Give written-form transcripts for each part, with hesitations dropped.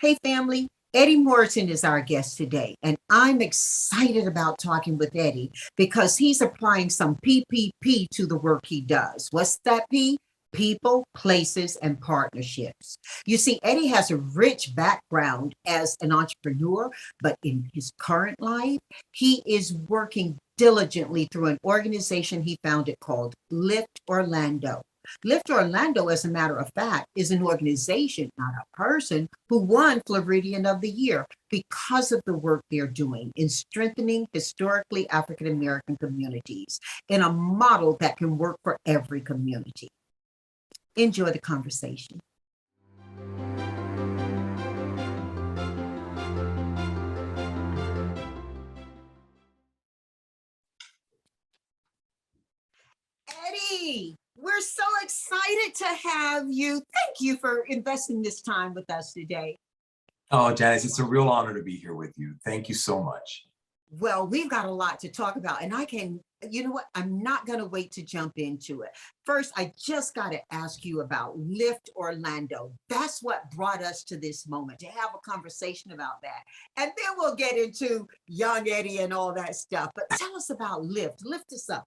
Hey, family. Eddy Moratin is our guest today, and I'm excited about talking with Eddy because he's applying some PPP to the work he does. What's that P? People, places, and partnerships. You see, Eddy has a rich background as an entrepreneur, but in his current life, he is working diligently through an organization he founded called Lift Orlando. Lift Orlando, as a matter of fact, is an organization, not a person, who won Floridian of the Year because of the work they're doing in strengthening historically African American communities in a model that can work for every community. Enjoy the conversation. Eddy, we're so excited to have you. Thank you for investing this time with us today. Oh, Janice, it's a real honor to be here with you. Thank you so much. Well, we've got a lot to talk about, and you know what? I'm not going to wait to jump into it. First, I just got to ask you about Lift Orlando. That's what brought us to this moment, to have a conversation about that. And then we'll get into young Eddy and all that stuff. But tell us about Lift. Lift us up.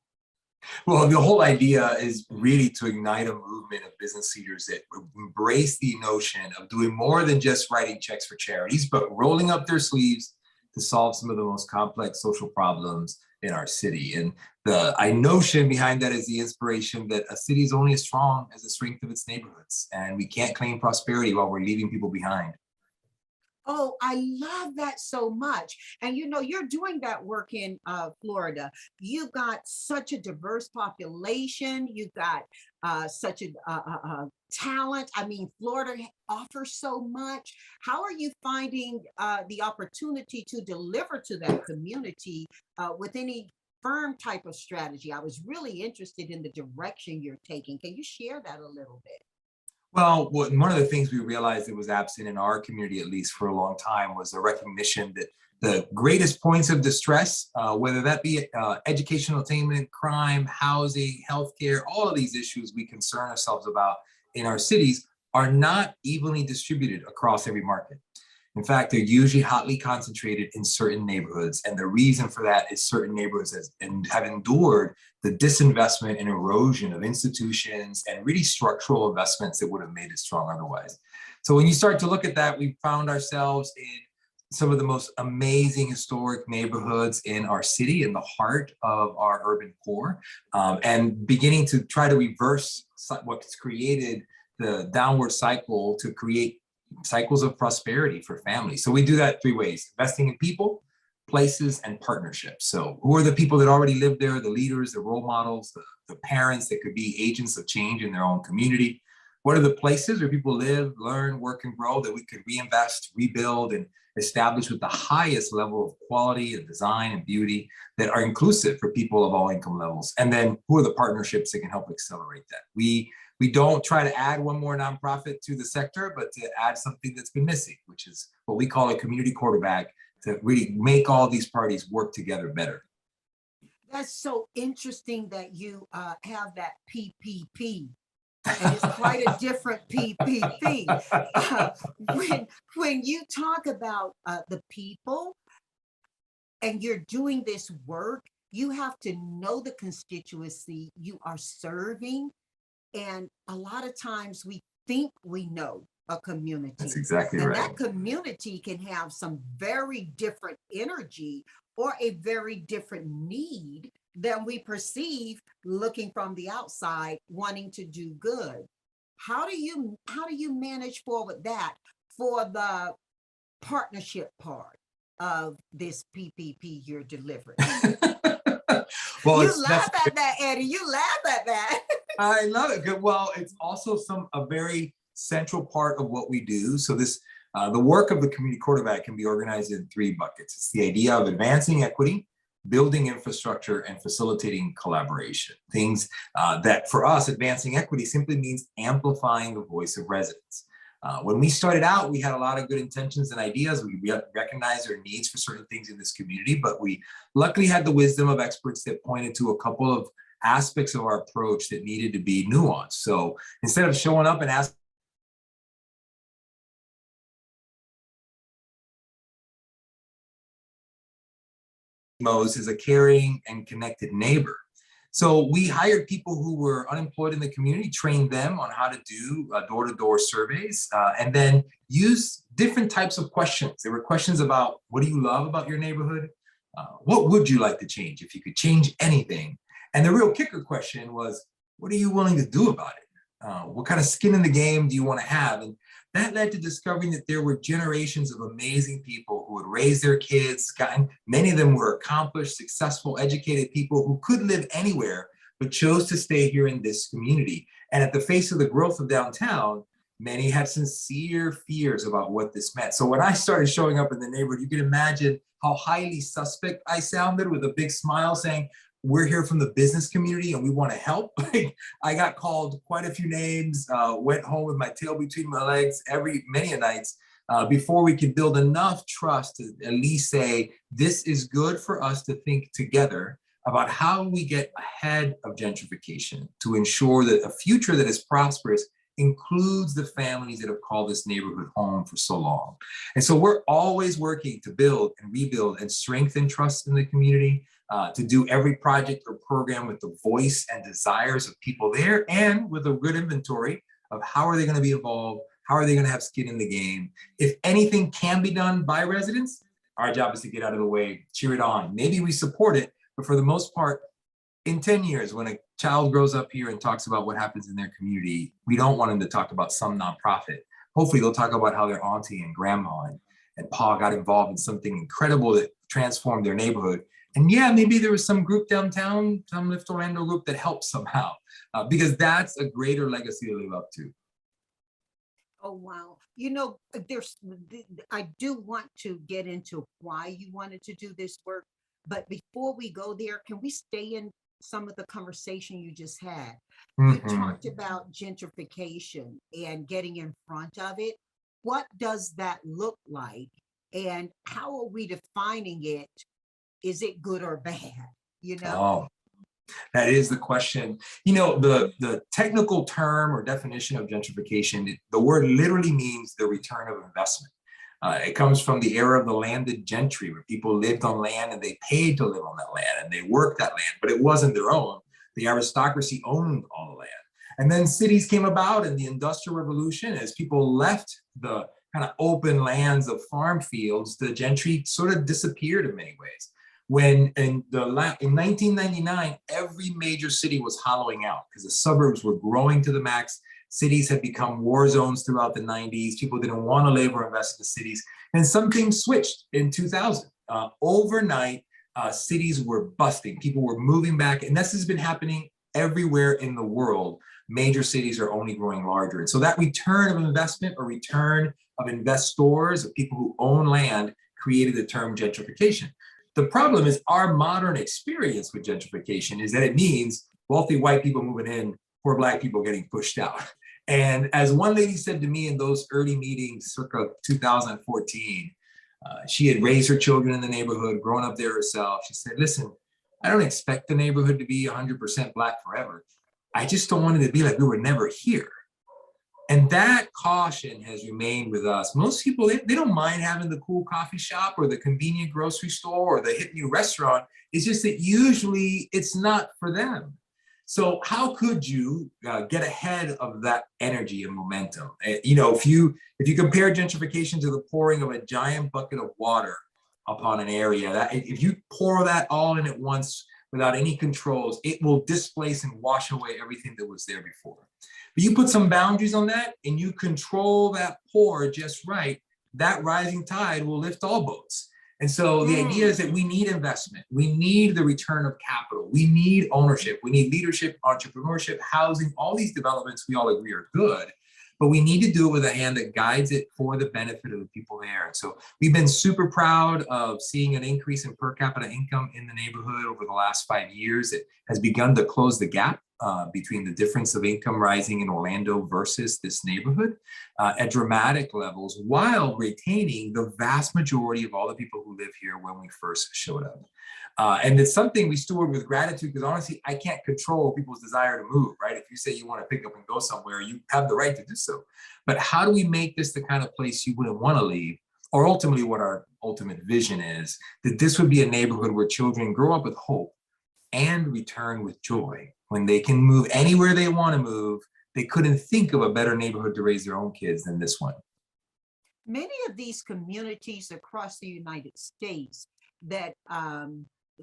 Well, the whole idea is really to ignite a movement of business leaders that embrace the notion of doing more than just writing checks for charities, but rolling up their sleeves to solve some of the most complex social problems in our city. And the notion behind that is the inspiration that a city is only as strong as the strength of its neighborhoods. And we can't claim prosperity while we're leaving people behind. Oh, I love that so much. And you know, you're doing that work in Florida. You've got such a diverse population. You've got such a talent. I mean, Florida offers so much. How are you finding the opportunity to deliver to that community with any firm type of strategy? I was really interested in the direction you're taking. Can you share that a little bit? Well, one of the things we realized that was absent in our community, at least for a long time, was the recognition that the greatest points of distress, whether that be educational attainment, crime, housing, healthcare, all of these issues we concern ourselves about in our cities are not evenly distributed across every market. In fact, they're usually hotly concentrated in certain neighborhoods. And the reason for that is certain neighborhoods have endured the disinvestment and erosion of institutions and really structural investments that would have made it strong otherwise. So when you start to look at that, we found ourselves in some of the most amazing historic neighborhoods in our city, in the heart of our urban core, and beginning to try to reverse what's created the downward cycle to create cycles of prosperity for families. So we do that three ways: investing in people, places, and partnerships. So who are the people that already live there, the leaders, the role models, the parents that could be agents of change in their own community? What are the places where people live, learn, work, and grow that we could reinvest, rebuild, and establish with the highest level of quality and design and beauty that are inclusive for people of all income levels? And then who are the partnerships that can help accelerate that? We don't try to add one more nonprofit to the sector, but to add something that's been missing, which is what we call a community quarterback, to really make all these parties work together better. That's so interesting that you have that PPP. And it's quite a different PPP. When you talk about the people and you're doing this work, you have to know the constituency you are serving. And a lot of times we think we know a community. That's exactly and right. That community can have some very different energy or a very different need than we perceive looking from the outside, wanting to do good. How do you manage forward that for the partnership part of this PPP you're delivering? Well, you laugh at that, Eddy. You laugh at that. I love it. Well, it's also a very central part of what we do. So the work of the community quarterback can be organized in three buckets. It's the idea of advancing equity, building infrastructure, and facilitating collaboration. Things that for us, advancing equity simply means amplifying the voice of residents. When we started out, we had a lot of good intentions and ideas. We recognized our needs for certain things in this community, but we luckily had the wisdom of experts that pointed to a couple of aspects of our approach that needed to be nuanced. So instead of showing up and asking most is a caring and connected neighbor. So we hired people who were unemployed in the community, trained them on how to do door-to-door surveys, and then use different types of questions. There were questions about, what do you love about your neighborhood? What would you like to change if you could change anything? And the real kicker question was, what are you willing to do about it? What kind of skin in the game do you want to have? And that led to discovering that there were generations of amazing people who had raised their kids, many of them were accomplished, successful, educated people who could live anywhere, but chose to stay here in this community. And at the face of the growth of downtown, many had sincere fears about what this meant. So when I started showing up in the neighborhood, you can imagine how highly suspect I sounded, with a big smile saying, we're here from the business community and we want to help. I got called quite a few names, went home with my tail between my legs many a nights before we could build enough trust to at least say, this is good for us to think together about how we get ahead of gentrification to ensure that a future that is prosperous includes the families that have called this neighborhood home for so long. And so we're always working to build and rebuild and strengthen trust in the community, to do every project or program with the voice and desires of people there, and with a good inventory of how are they going to be involved, how are they going to have skin in the game. If anything can be done by residents, our job is to get out of the way, cheer it on. Maybe we support it, but for the most part, in 10 years, when a child grows up here and talks about what happens in their community, we don't want them to talk about some nonprofit. Hopefully they'll talk about how their auntie and grandma and pa got involved in something incredible that transformed their neighborhood. And yeah, maybe there was some group downtown, some Lift Orlando group that helped somehow, because that's a greater legacy to live up to. Oh, wow. You know, I do want to get into why you wanted to do this work, but before we go there, can we stay in some of the conversation you just had? You talked about gentrification and getting in front of it. What does that look like? And how are we defining it? Is it good or bad? You know? Oh, that is the question. You know, the technical term or definition of gentrification, the word literally means the return of investment. It comes from the era of the landed gentry, where people lived on land and they paid to live on that land and they worked that land, but it wasn't their own. The aristocracy owned all the land. And then cities came about in the Industrial Revolution. As people left the kind of open lands of farm fields, the gentry sort of disappeared in many ways. When in 1999, every major city was hollowing out because the suburbs were growing to the max. Cities had become war zones throughout the 90s. People didn't want to live or invest in the cities. And some things switched in 2000. Overnight, cities were busting. People were moving back. And this has been happening everywhere in the world. Major cities are only growing larger. And so that return of investment or return of investors, of people who own land, created the term gentrification. The problem is our modern experience with gentrification is that it means wealthy white people moving in, poor Black people getting pushed out. And as one lady said to me in those early meetings, circa 2014, she had raised her children in the neighborhood, grown up there herself. She said, listen, I don't expect the neighborhood to be 100% Black forever. I just don't want it to be like we were never here. And that caution has remained with us. Most people, they don't mind having the cool coffee shop or the convenient grocery store or the hip new restaurant. It's just that usually it's not for them. So how could you get ahead of that energy and momentum? You know, if you compare gentrification to the pouring of a giant bucket of water upon an area, that if you pour that all in at once without any controls, it will displace and wash away everything that was there before. But you put some boundaries on that and you control that pour just right, that rising tide will lift all boats. And so the idea is that we need investment. We need the return of capital. We need ownership. We need leadership, entrepreneurship, housing. All these developments we all agree are good, but we need to do it with a hand that guides it for the benefit of the people there. And so we've been super proud of seeing an increase in per capita income in the neighborhood over the last 5 years. It has begun to close the gap between the difference of income rising in Orlando versus this neighborhood at dramatic levels, while retaining the vast majority of all the people who live here when we first showed up. And it's something we steward with gratitude, because honestly, I can't control people's desire to move, right? If you say you want to pick up and go somewhere, you have the right to do so. But how do we make this the kind of place you wouldn't want to leave? or ultimately what our ultimate vision is, that this would be a neighborhood where children grow up with hope and return with joy. When they can move anywhere they want to move, they couldn't think of a better neighborhood to raise their own kids than this one. Many of these communities across the United States that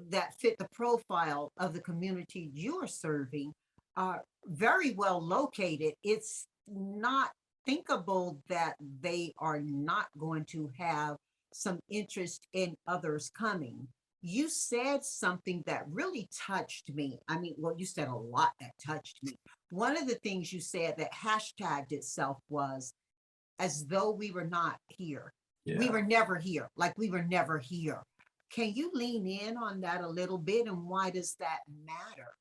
that fit the profile of the community you're serving are very well located. It's not thinkable that they are not going to have some interest in others coming. You said something that really touched me. I mean, well, you said a lot that touched me. One of the things you said that hashtagged itself was as though we were not here. We Yeah. were never here, like we were never here. Can you lean in on that a little bit, and why does that matter?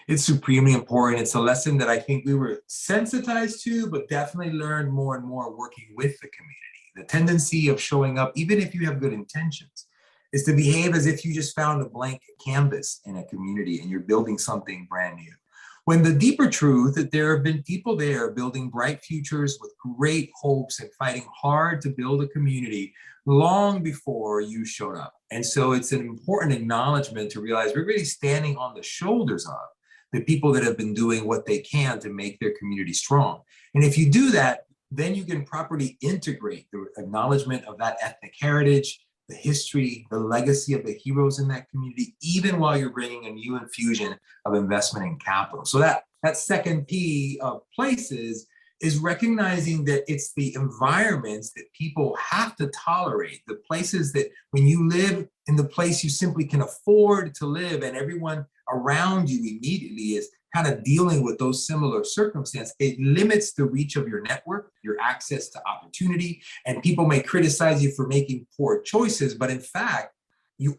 It's supremely important. It's a lesson that I think we were sensitized to, but definitely learned more and more working with the community. The tendency of showing up, even if you have good intentions, is to behave as if you just found a blank canvas in a community and you're building something brand new. When the deeper truth that there have been people there building bright futures with great hopes and fighting hard to build a community long before you showed up. And so it's an important acknowledgement to realize we're really standing on the shoulders of the people that have been doing what they can to make their community strong. And if you do that, then you can properly integrate the acknowledgement of that ethnic heritage, the history, the legacy of the heroes in that community, even while you're bringing a new infusion of investment and capital. So that second P of places is recognizing that it's the environments that people have to tolerate, the places that when you live in the place you simply can afford to live and everyone around you immediately is kind of dealing with those similar circumstances, it limits the reach of your network, your access to opportunity, and people may criticize you for making poor choices, but in fact,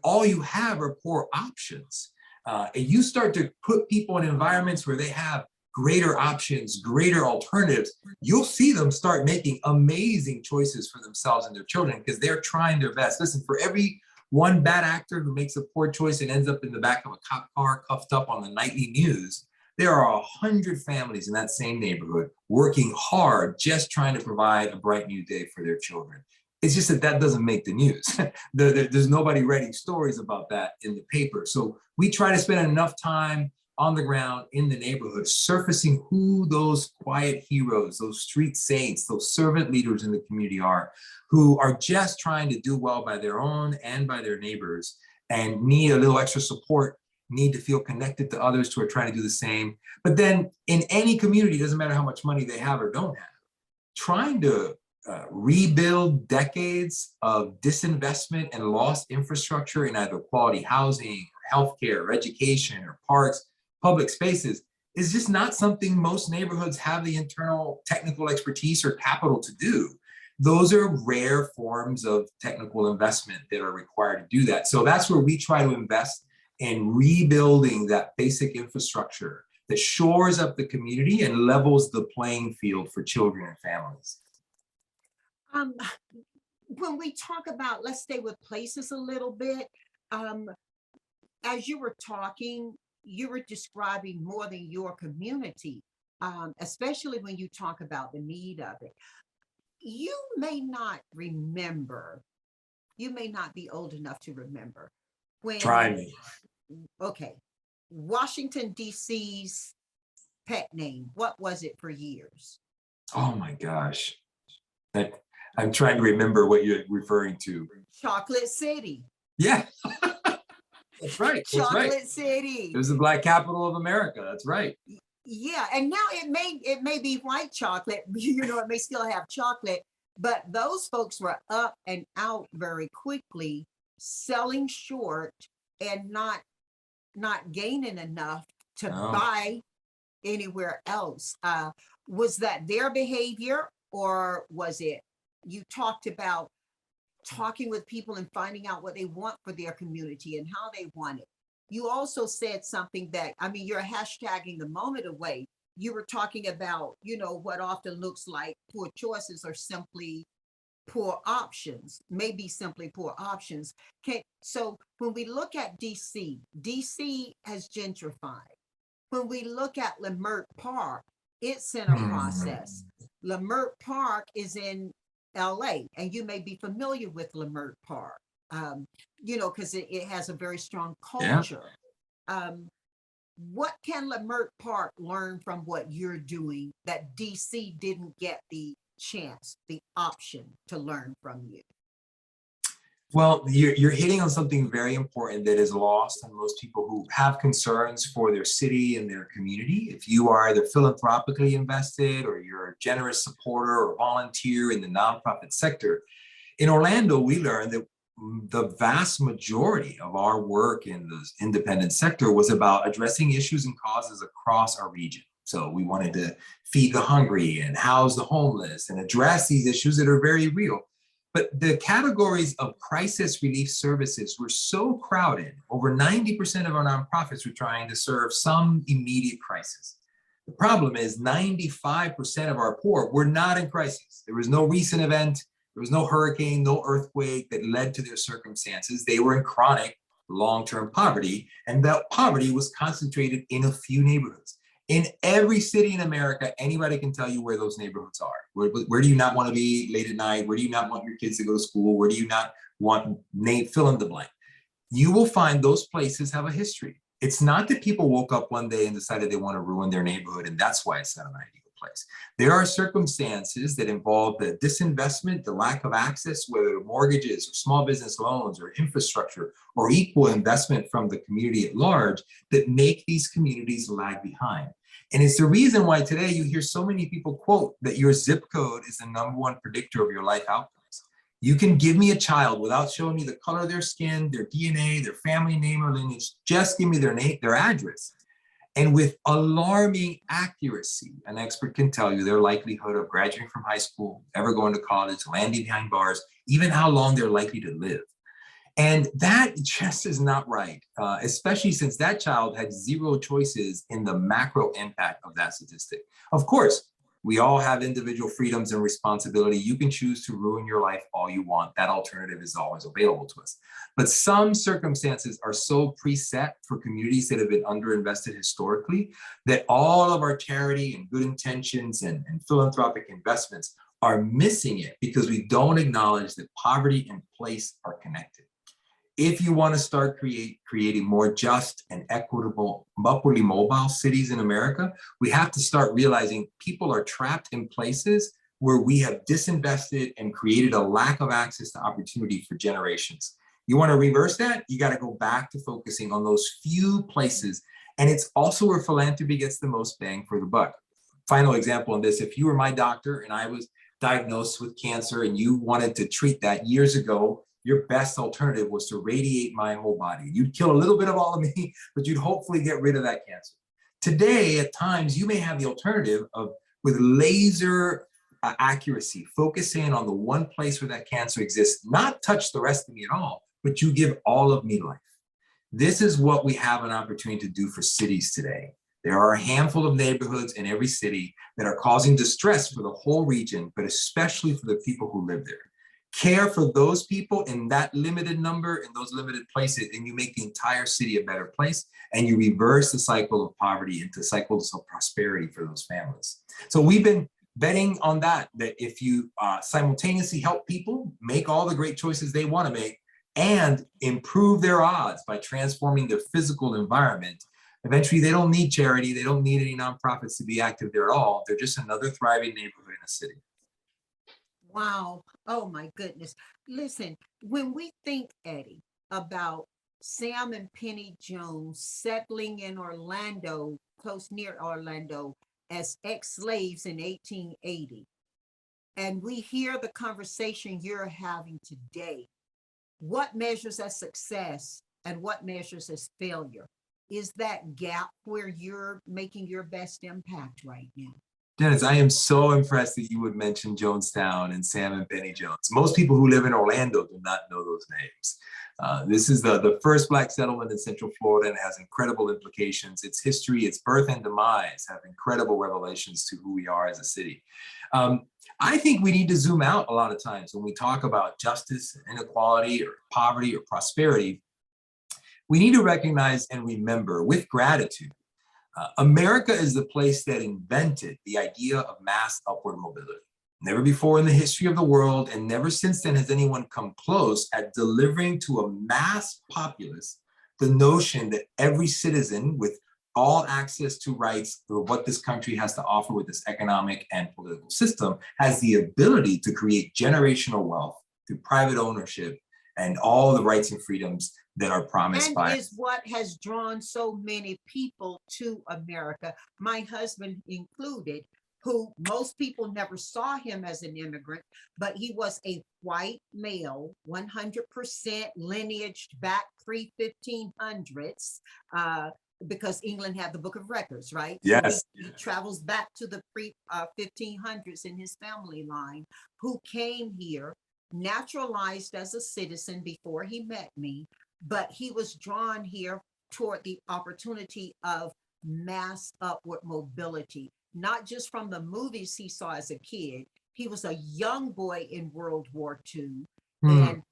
all you have are poor options. And you start to put people in environments where they have greater options, greater alternatives, you'll see them start making amazing choices for themselves and their children because they're trying their best. Listen, for every one bad actor who makes a poor choice and ends up in the back of a cop car cuffed up on the nightly news, there are 100 families in that same neighborhood working hard, just trying to provide a bright new day for their children. It's just that doesn't make the news. There's nobody writing stories about that in the paper. So we try to spend enough time on the ground in the neighborhood, surfacing who those quiet heroes, those street saints, those servant leaders in the community are, who are just trying to do well by their own and by their neighbors and need a little extra support, need to feel connected to others who are trying to do the same. But then in any community, doesn't matter how much money they have or don't have, trying to rebuild decades of disinvestment and lost infrastructure in either quality housing, or healthcare, or education, or parks, public spaces is just not something most neighborhoods have the internal technical expertise or capital to do. Those are rare forms of technical investment that are required to do that. So that's where we try to invest in rebuilding that basic infrastructure that shores up the community and levels the playing field for children and families. Um, when we talk about, let's stay with places a little bit, as you were talking, you were describing more than your community, especially when you talk about the need of it. You may not remember, you may not be old enough to remember Try when, me. okay, Washington, D.C.'s pet name, what was it for years? Oh my gosh. I'm trying to remember what you're referring to. Chocolate City. Yeah, that's right. That's right. Chocolate City. It was the Black capital of America. That's right. Yeah, and now it may be white chocolate, you know, it may still have chocolate, but those folks were up and out very quickly, selling short and not gaining enough to buy anywhere else. Was that their behavior, or was it you talked about talking with people and finding out what they want for their community and how they want it? You also said something that, I mean, you're hashtagging the moment away. You were talking about, you know, what often looks like poor choices are simply poor options, maybe simply poor options. So when we look at DC, DC has gentrified. When we look at Leimert Park, it's in a process. Leimert Park is in LA, and you may be familiar with Leimert Park, you know, because it has a very strong Yeah. culture. What can Leimert Park learn from what you're doing that DC didn't get the chance, the option to learn from you? Well, you're hitting on something very important that is lost on most people who have concerns for their city and their community. If you are either philanthropically invested or you're a generous supporter or volunteer in the nonprofit sector, in Orlando, we learned that the vast majority of our work in the independent sector was about addressing issues and causes across our region. So we wanted to feed the hungry and house the homeless and address these issues that are very real. But the categories of crisis relief services were so crowded, over 90% of our nonprofits were trying to serve some immediate crisis. The problem is 95% of our poor were not in crisis. There was no recent event, there was no hurricane, no earthquake that led to their circumstances. They were in chronic long-term poverty, and that poverty was concentrated in a few neighborhoods. In every city in America, anybody can tell you where those neighborhoods are. Where do you not want to be late at night? Where do you not want your kids to go to school? Where do you not want fill in the blank? You will find those places have a history. It's not that people woke up one day and decided they want to ruin their neighborhood, and that's why it's not an ideal place. There are circumstances that involve the disinvestment, the lack of access, whether mortgages or small business loans or infrastructure or equal investment from the community at large, that make these communities lag behind. And it's the reason why today you hear so many people quote that your zip code is the #1 predictor of your life outcomes. You can give me a child without showing me the color of their skin, their DNA, their family name or lineage, just give me their name, their address. And with alarming accuracy, an expert can tell you their likelihood of graduating from high school, ever going to college, landing behind bars, even how long they're likely to live. And that just is not right, especially since that child had zero choices in the macro impact of that statistic. Of course, we all have individual freedoms and responsibility. You can choose to ruin your life all you want. That alternative is always available to us. But some circumstances are so preset for communities that have been underinvested historically that all of our charity and good intentions and philanthropic investments are missing it because we don't acknowledge that poverty and place are connected. If you want to start creating more just and equitable, upwardly mobile cities in America, we have to start realizing people are trapped in places where we have disinvested and created a lack of access to opportunity for generations. You want to reverse that? You got to go back to focusing on those few places. And it's also where philanthropy gets the most bang for the buck. Final example on this, if you were my doctor and I was diagnosed with cancer and you wanted to treat that years ago, your best alternative was to radiate my whole body. You'd kill a little bit of all of me, but you'd hopefully get rid of that cancer. Today, at times, you may have the alternative of, with laser accuracy, focus in on the one place where that cancer exists, not touch the rest of me at all, but you give all of me life. This is what we have an opportunity to do for cities today. There are a handful of neighborhoods in every city that are causing distress for the whole region, but especially for the people who live there. Care for those people in that limited number, in those limited places, and you make the entire city a better place, and you reverse the cycle of poverty into cycles of prosperity for those families. So we've been betting on that if you simultaneously help people make all the great choices they want to make and improve their odds by transforming their physical environment, eventually they don't need charity, they don't need any nonprofits to be active there at all. They're just another thriving neighborhood in a city. Wow. Oh my goodness. Listen, when we think, Eddy, about Sam and Penny Jones settling in Orlando, close near Orlando, as ex-slaves in 1880, and we hear the conversation you're having today, what measures as success and what measures as failure? Is that gap where you're making your best impact right now? Janice, I am so impressed that you would mention Jonestown and Sam and Penny Jones. Most people who live in Orlando do not know those names. This is the first Black settlement in Central Florida and has incredible implications. Its history, its birth and demise have incredible revelations to who we are as a city. I think we need to zoom out a lot of times when we talk about justice, inequality, or poverty, or prosperity. We need to recognize and remember with gratitude America is the place that invented the idea of mass upward mobility. Never before in the history of the world, and never since then has anyone come close at delivering to a mass populace the notion that every citizen with all access to rights for what this country has to offer with this economic and political system has the ability to create generational wealth through private ownership and all the rights and freedoms that are promised And by. is what has drawn so many people to America, my husband included, who most people never saw him as an immigrant, but he was a white male, 100% lineaged back pre-1500s, because England had the Book of Records, right? Yes. So he travels back to the pre-1500s in his family line, who came here, naturalized as a citizen before he met me, but he was drawn here toward the opportunity of mass upward mobility, not just from the movies he saw as a kid. He was a young boy in World War II, and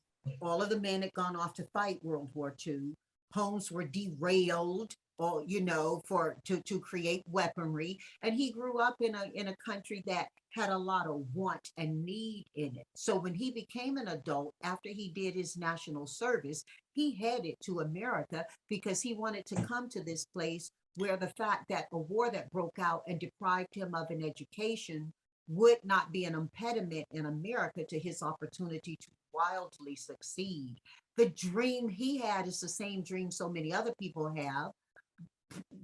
all of the men had gone off to fight World War II. Homes were derailed, or to create weaponry, and he grew up in a country that had a lot of want and need in it. So when he became an adult, after he did his national service, he headed to America because he wanted to come to this place where the fact that a war that broke out and deprived him of an education would not be an impediment in America to his opportunity to wildly succeed. The dream he had is the same dream so many other people have,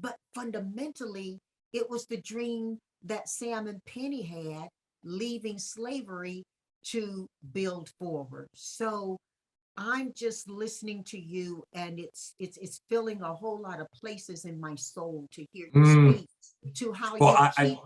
but fundamentally, it was the dream that Sam and Penny had, leaving slavery to build forward. So I'm just listening to you, and it's filling a whole lot of places in my soul to hear you speak to how you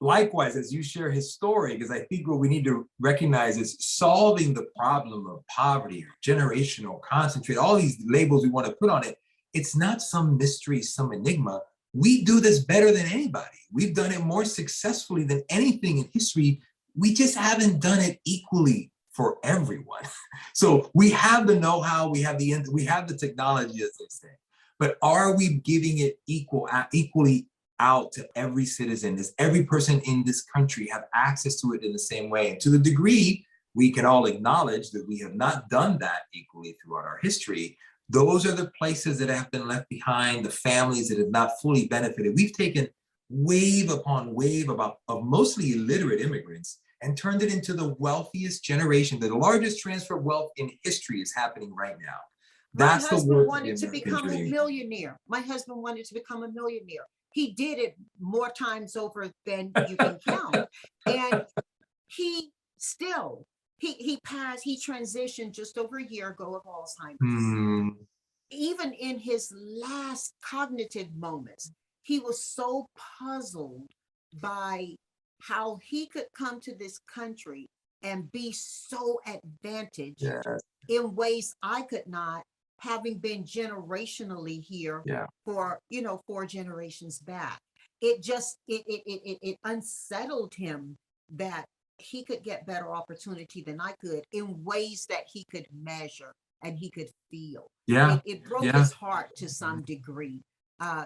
likewise, as you share his story, because I think what we need to recognize is solving the problem of poverty or generational, concentrate, all these labels we want to put on it. It's not some mystery, some enigma. We do this better than anybody. We've done it more successfully than anything in history. We just haven't done it equally for everyone. So we have the know-how, we have the technology, as they say, but are we giving it equally out to every citizen? Does every person in this country have access to it in the same way? And to the degree we can all acknowledge that we have not done that equally throughout our history, those are the places that have been left behind, the families that have not fully benefited. We've taken wave upon wave of mostly illiterate immigrants and turned it into the wealthiest generation. The largest transfer of wealth in history is happening right now. That's the work wanted to become a millionaire. My husband wanted to become a millionaire. He did it more times over than you can count. And he transitioned just over a year ago of Alzheimer's. Even in his last cognitive moments, he was so puzzled by how he could come to this country and be so advantaged in ways I could not, having been generationally here for 4 generations back. It unsettled him that he could get better opportunity than I could in ways that he could measure and he could feel. It broke his heart to some degree.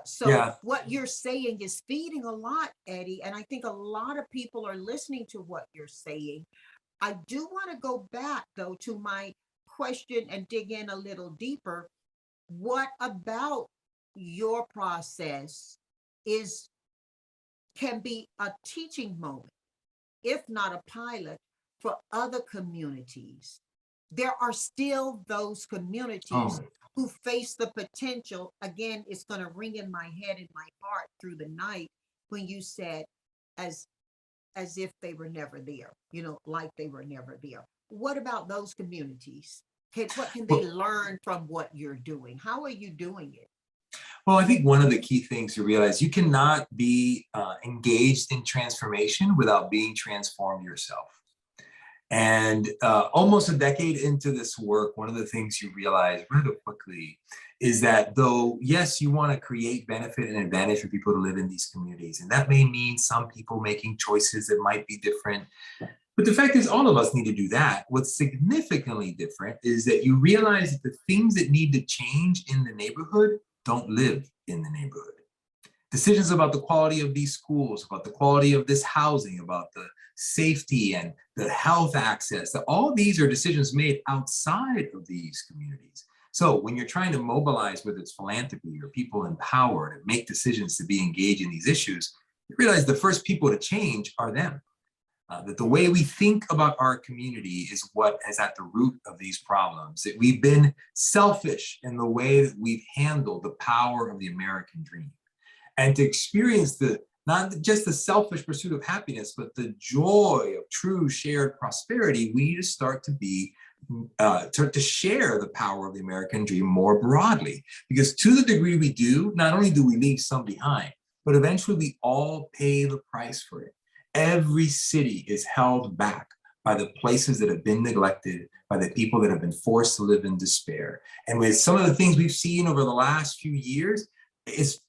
So what you're saying is feeding a lot, Eddy, and I think a lot of people are listening to what you're saying. I do want to go back, though, to my question and dig in a little deeper. What about your process can be a teaching moment, if not a pilot, for other communities? There are still those communities who face the potential. Again, it's going to ring in my head and my heart through the night when you said, as if they were never there, like they were never there. What about those communities? What can they learn from what you're doing? How are you doing it? Well, I think one of the key things to realize, you cannot be engaged in transformation without being transformed yourself. And almost a decade into this work, one of the things you realize rather quickly is that though, yes, you want to create benefit and advantage for people to live in these communities, and that may mean some people making choices that might be different. But the fact is, all of us need to do that. What's significantly different is that you realize that the things that need to change in the neighborhood don't live in the neighborhood. Decisions about the quality of these schools, about the quality of this housing, about the safety and the health access. All these are decisions made outside of these communities. So when you're trying to mobilize, whether it's philanthropy or people in power to make decisions to be engaged in these issues, you realize the first people to change are them. That the way we think about our community is what is at the root of these problems. That we've been selfish in the way that we've handled the power of the American dream. And to experience not just the selfish pursuit of happiness, but the joy of true shared prosperity, we need to start to share the power of the American dream more broadly. Because to the degree we do, not only do we leave some behind, but eventually we all pay the price for it. Every city is held back by the places that have been neglected, by the people that have been forced to live in despair. And with some of the things we've seen over the last few years, it's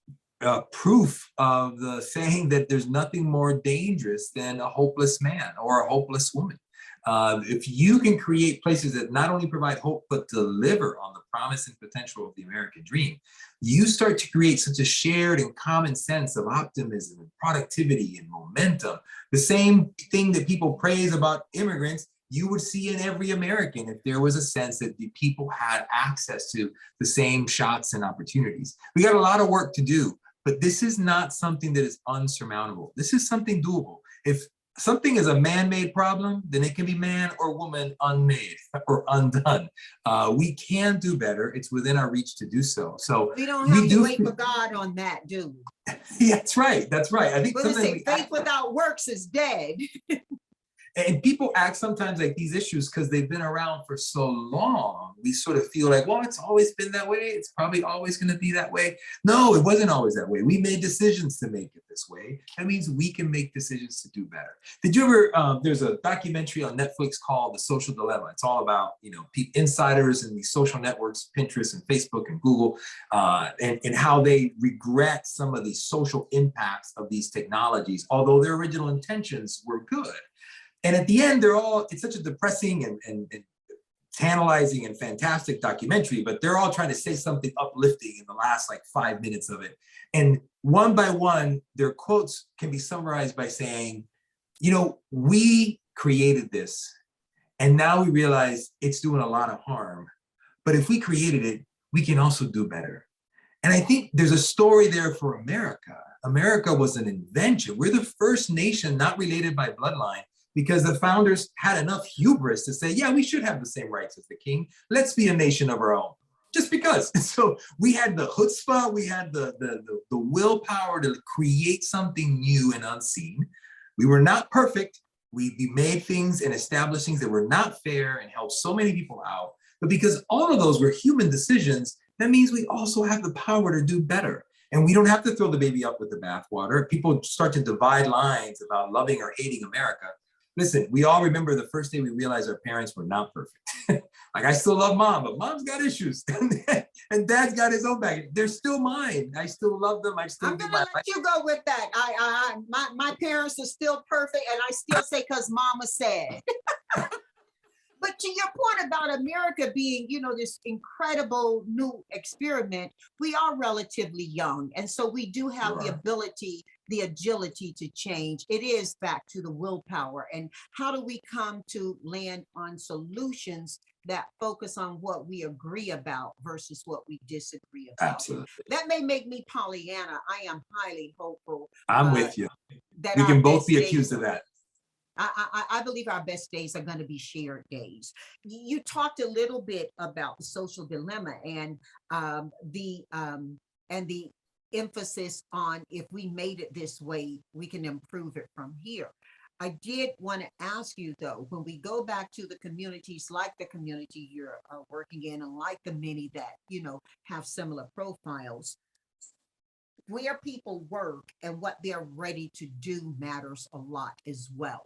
proof of the saying that there's nothing more dangerous than a hopeless man or a hopeless woman. If you can create places that not only provide hope, but deliver on the promise and potential of the American dream, you start to create such a shared and common sense of optimism and productivity and momentum. The same thing that people praise about immigrants, you would see in every American if there was a sense that the people had access to the same shots and opportunities. We got a lot of work to do, but this is not something that is unsurmountable. This is something doable. If something is a man-made problem, then it can be man or woman unmade or undone. We can do better. It's within our reach to do so. So we don't have to wait for God on that, do we? Yeah, that's right. That's right. I think faith without works is dead. And people act sometimes like these issues, because they've been around for so long, we sort of feel like, well, it's always been that way. It's probably always going to be that way. No, it wasn't always that way. We made decisions to make it this way. That means we can make decisions to do better. Did you ever, there's a documentary on Netflix called The Social Dilemma. It's all about, insiders in these social networks, Pinterest and Facebook and Google, and how they regret some of the social impacts of these technologies, although their original intentions were good. And at the end, it's such a depressing and tantalizing and fantastic documentary, but they're all trying to say something uplifting in the last 5 minutes of it. And one by one, their quotes can be summarized by saying, we created this, and now we realize it's doing a lot of harm. But if we created it, we can also do better. And I think there's a story there for America. America was an invention. We're the first nation not related by bloodline, because the founders had enough hubris to say, yeah, we should have the same rights as the king. Let's be a nation of our own, just because. So we had the chutzpah, we had the willpower to create something new and unseen. We were not perfect. We made things and established things that were not fair and helped so many people out. But because all of those were human decisions, that means we also have the power to do better. And we don't have to throw the baby out with the bathwater. People start to divide lines about loving or hating America. Listen, we all remember the first day we realized our parents were not perfect. I still love mom, but mom's got issues. And dad's got his own baggage. They're still mine. I still love them. I'm gonna let you go with that. My parents are still perfect, and I still say because mama said. But to your point about America being, this incredible new experiment, we are relatively young. And so we do have the ability, the agility to change. It is back to the willpower. And how do we come to land on solutions that focus on what we agree about versus what we disagree about? Absolutely. That may make me Pollyanna. I am highly hopeful. I'm with you. We can both be accused of that. I believe our best days are going to be shared days. You talked a little bit about the social dilemma and the emphasis on, if we made it this way, we can improve it from here. I did want to ask you, though, when we go back to the communities like the community you're working in, and like the many that have similar profiles, where people work and what they're ready to do matters a lot as well.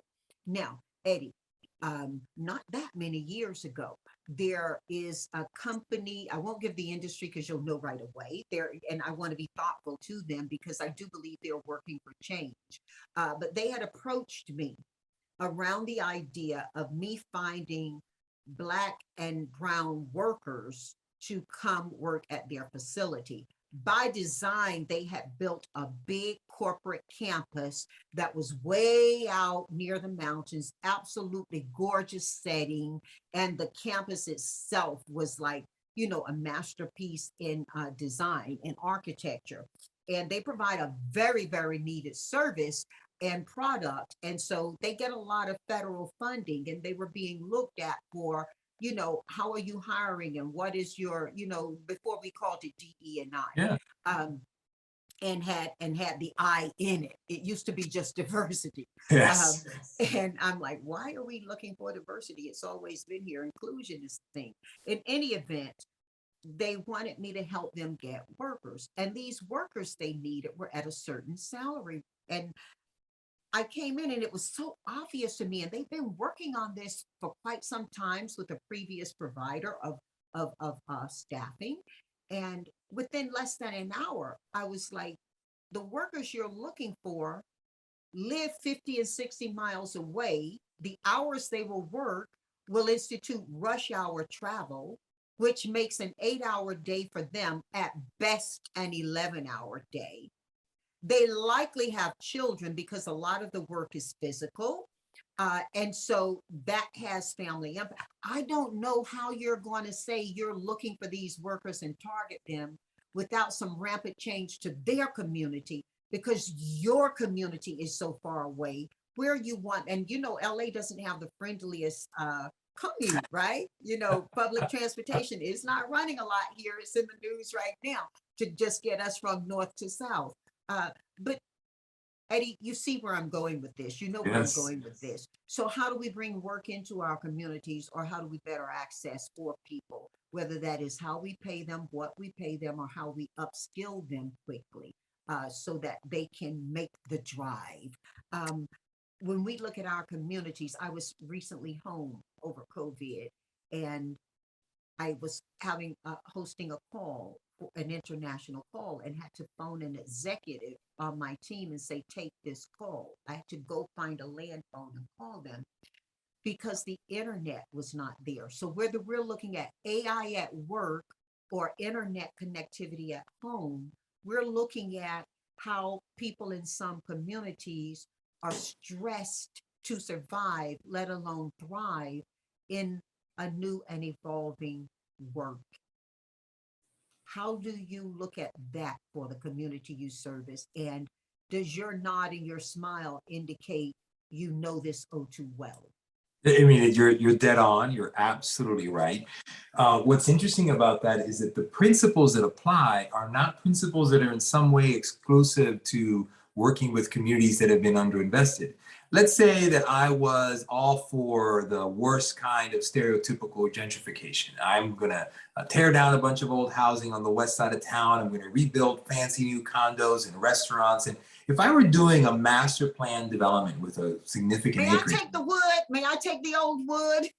Now, Eddy, not that many years ago, there is a company, I won't give the industry because you'll know right away there, and I want to be thoughtful to them because I do believe they're working for change. But they had approached me around the idea of me finding Black and brown workers to come work at their facility. by design, they had built a big corporate campus that was way out near the mountains, absolutely gorgeous setting. And the campus itself was like, you know, a masterpiece in design and architecture. And they provide a very, very needed service and product. And so they get a lot of federal funding, and they were being looked at for, you know, how are you hiring and what is your, you know, before we called it DE and I. Yeah. And had the I in it. It used to be just diversity. Yes. And I'm like, why are we looking for diversity? It's always been here. Inclusion is the thing. In any event, they wanted me to help them get workers. And these workers they needed were at a certain salary. And I came in and it was so obvious to me, and they've been working on this for quite some times with a previous provider of staffing. And within less than an hour, I was like, the workers you're looking for live 50 and 60 miles away. The hours they will work will institute rush hour travel, which makes an 8-hour day for them, at best an 11-hour day. They likely have children because a lot of the work is physical. And so that has family impact. I don't know how you're going to say you're looking for these workers and target them without some rampant change to their community, because your community is so far away where you want. And, you know, LA doesn't have the friendliest commute, right? You know, public transportation is not running a lot here. It's in the news right now to just get us from north to south. But Eddy, you see where I'm going with this. You know where I'm going with this. So how do we bring work into our communities, or how do we better access for people, whether that is how we pay them, what we pay them, or how we upskill them quickly, so that they can make the drive. When we look at our communities, I was recently home over COVID, and I was hosting a call, an international call, and had to phone an executive on my team and say, take this call. I had to go find a land phone and call them because the internet was not there. So whether we're looking at AI at work or internet connectivity at home, we're looking at how people in some communities are stressed to survive, let alone thrive in a new and evolving work. How do you look at that for the community you service? And does your nod and your smile indicate you know this oh too well? I mean, you're dead on. You're absolutely right. What's interesting about that is that the principles that apply are not principles that are in some way exclusive to working with communities that have been underinvested. Let's say that I was all for the worst kind of stereotypical gentrification. I'm going to tear down a bunch of old housing on the west side of town. I'm going to rebuild fancy new condos and restaurants. And if I were doing a master plan development with a significant acreage. May I take the wood? May I take the old wood?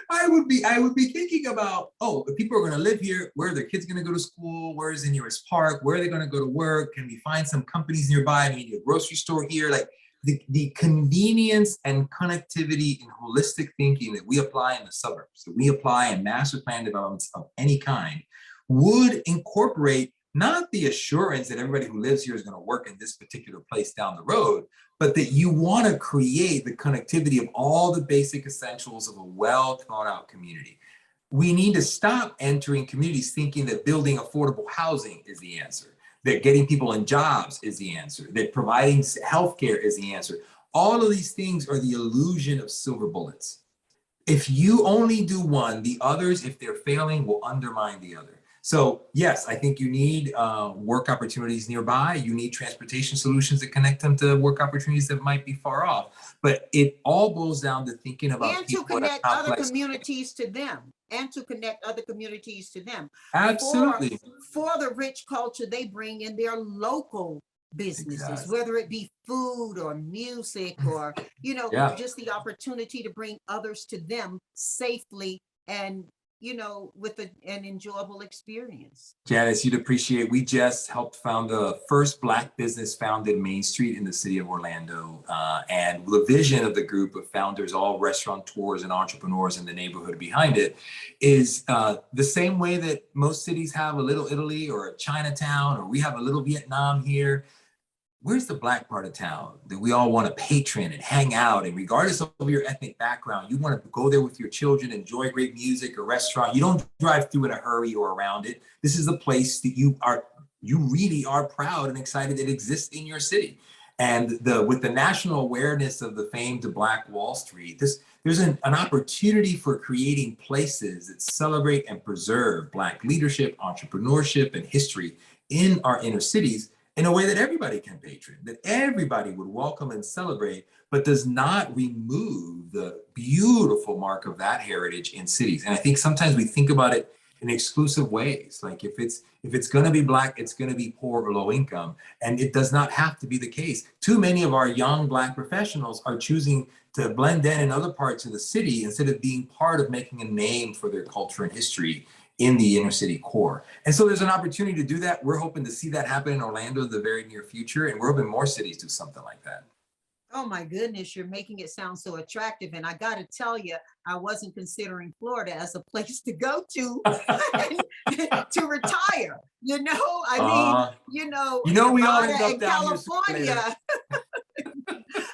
I would be thinking about, oh, if people are going to live here, where are their kids going to go to school? Where is the nearest park? Where are they going to go to work? Can we find some companies nearby? We need a grocery store here. Like the convenience and connectivity and holistic thinking that we apply in the suburbs, that we apply in master plan developments of any kind, would incorporate not the assurance that everybody who lives here is going to work in this particular place down the road, but that you want to create the connectivity of all the basic essentials of a well thought out community. We need to stop entering communities thinking that building affordable housing is the answer, that getting people in jobs is the answer, that providing healthcare is the answer. All of these things are the illusion of silver bullets. If you only do one, the others, if they're failing, will undermine the other. So yes, I think you need work opportunities nearby. You need transportation solutions that connect them to work opportunities that might be far off. But it all boils down to thinking about and to connect other communities to them, and to connect other communities to them. Absolutely. For the rich culture, they bring in their local businesses, whether it be food or music or, you know, just the opportunity to bring others to them safely and, with an enjoyable experience. Janice, you'd appreciate, we just helped found the first Black business founded Main Street in the city of Orlando. And the vision of the group of founders, all restaurateurs and entrepreneurs in the neighborhood behind it, is the same way that most cities have a little Italy or a Chinatown, or we have a little Vietnam here. Where's the Black part of town that we all want to patron and hang out? And regardless of your ethnic background, you want to go there with your children, enjoy great music or restaurant. You don't drive through in a hurry or around it. This is the place that you really are proud and excited it exists in your city. And with the national awareness of the famed Black Wall Street, there's an opportunity for creating places that celebrate and preserve Black leadership, entrepreneurship, and history in our inner cities, in a way that everybody can patron, that everybody would welcome and celebrate, but does not remove the beautiful mark of that heritage in cities. And I think sometimes we think about it in exclusive ways. Like if it's gonna be Black, it's gonna be poor or low income. And it does not have to be the case. Too many of our young Black professionals are choosing to blend in other parts of the city instead of being part of making a name for their culture and history in the inner city core. And so there's an opportunity to do that. We're hoping to see that happen in Orlando in the very near future. And we're hoping more cities do something like that. Oh my goodness, you're making it sound so attractive. And I got to tell you, I wasn't considering Florida as a place to go to to retire. I mean, we all Nevada end up and down here sooner or later. California.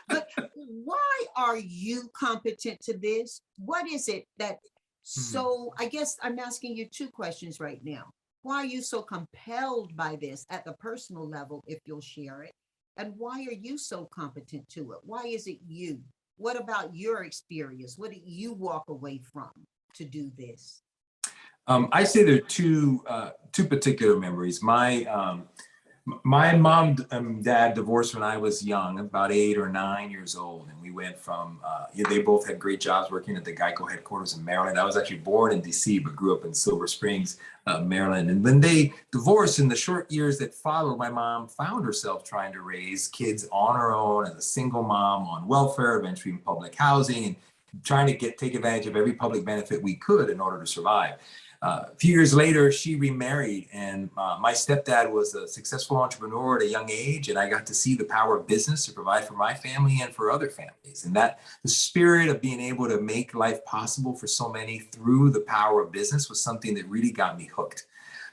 But why are you competent to this? What is it that so I guess I'm asking you two questions right now. Why are you so compelled by this at the personal level, if you'll share it? And why are you so competent to it? Why is it you? What about your experience? What did you walk away from to do this? I say there are two particular memories. My mom and dad divorced when I was young, about 8 or 9 years old. And we went from, they both had great jobs working at the Geico headquarters in Maryland. I was actually born in DC, but grew up in Silver Springs, Maryland. And when they divorced, in the short years that followed, my mom found herself trying to raise kids on her own as a single mom on welfare, eventually in public housing, and trying to take advantage of every public benefit we could in order to survive. A few years later, she remarried, and my stepdad was a successful entrepreneur at a young age, and I got to see the power of business to provide for my family and for other families. And that the spirit of being able to make life possible for so many through the power of business was something that really got me hooked.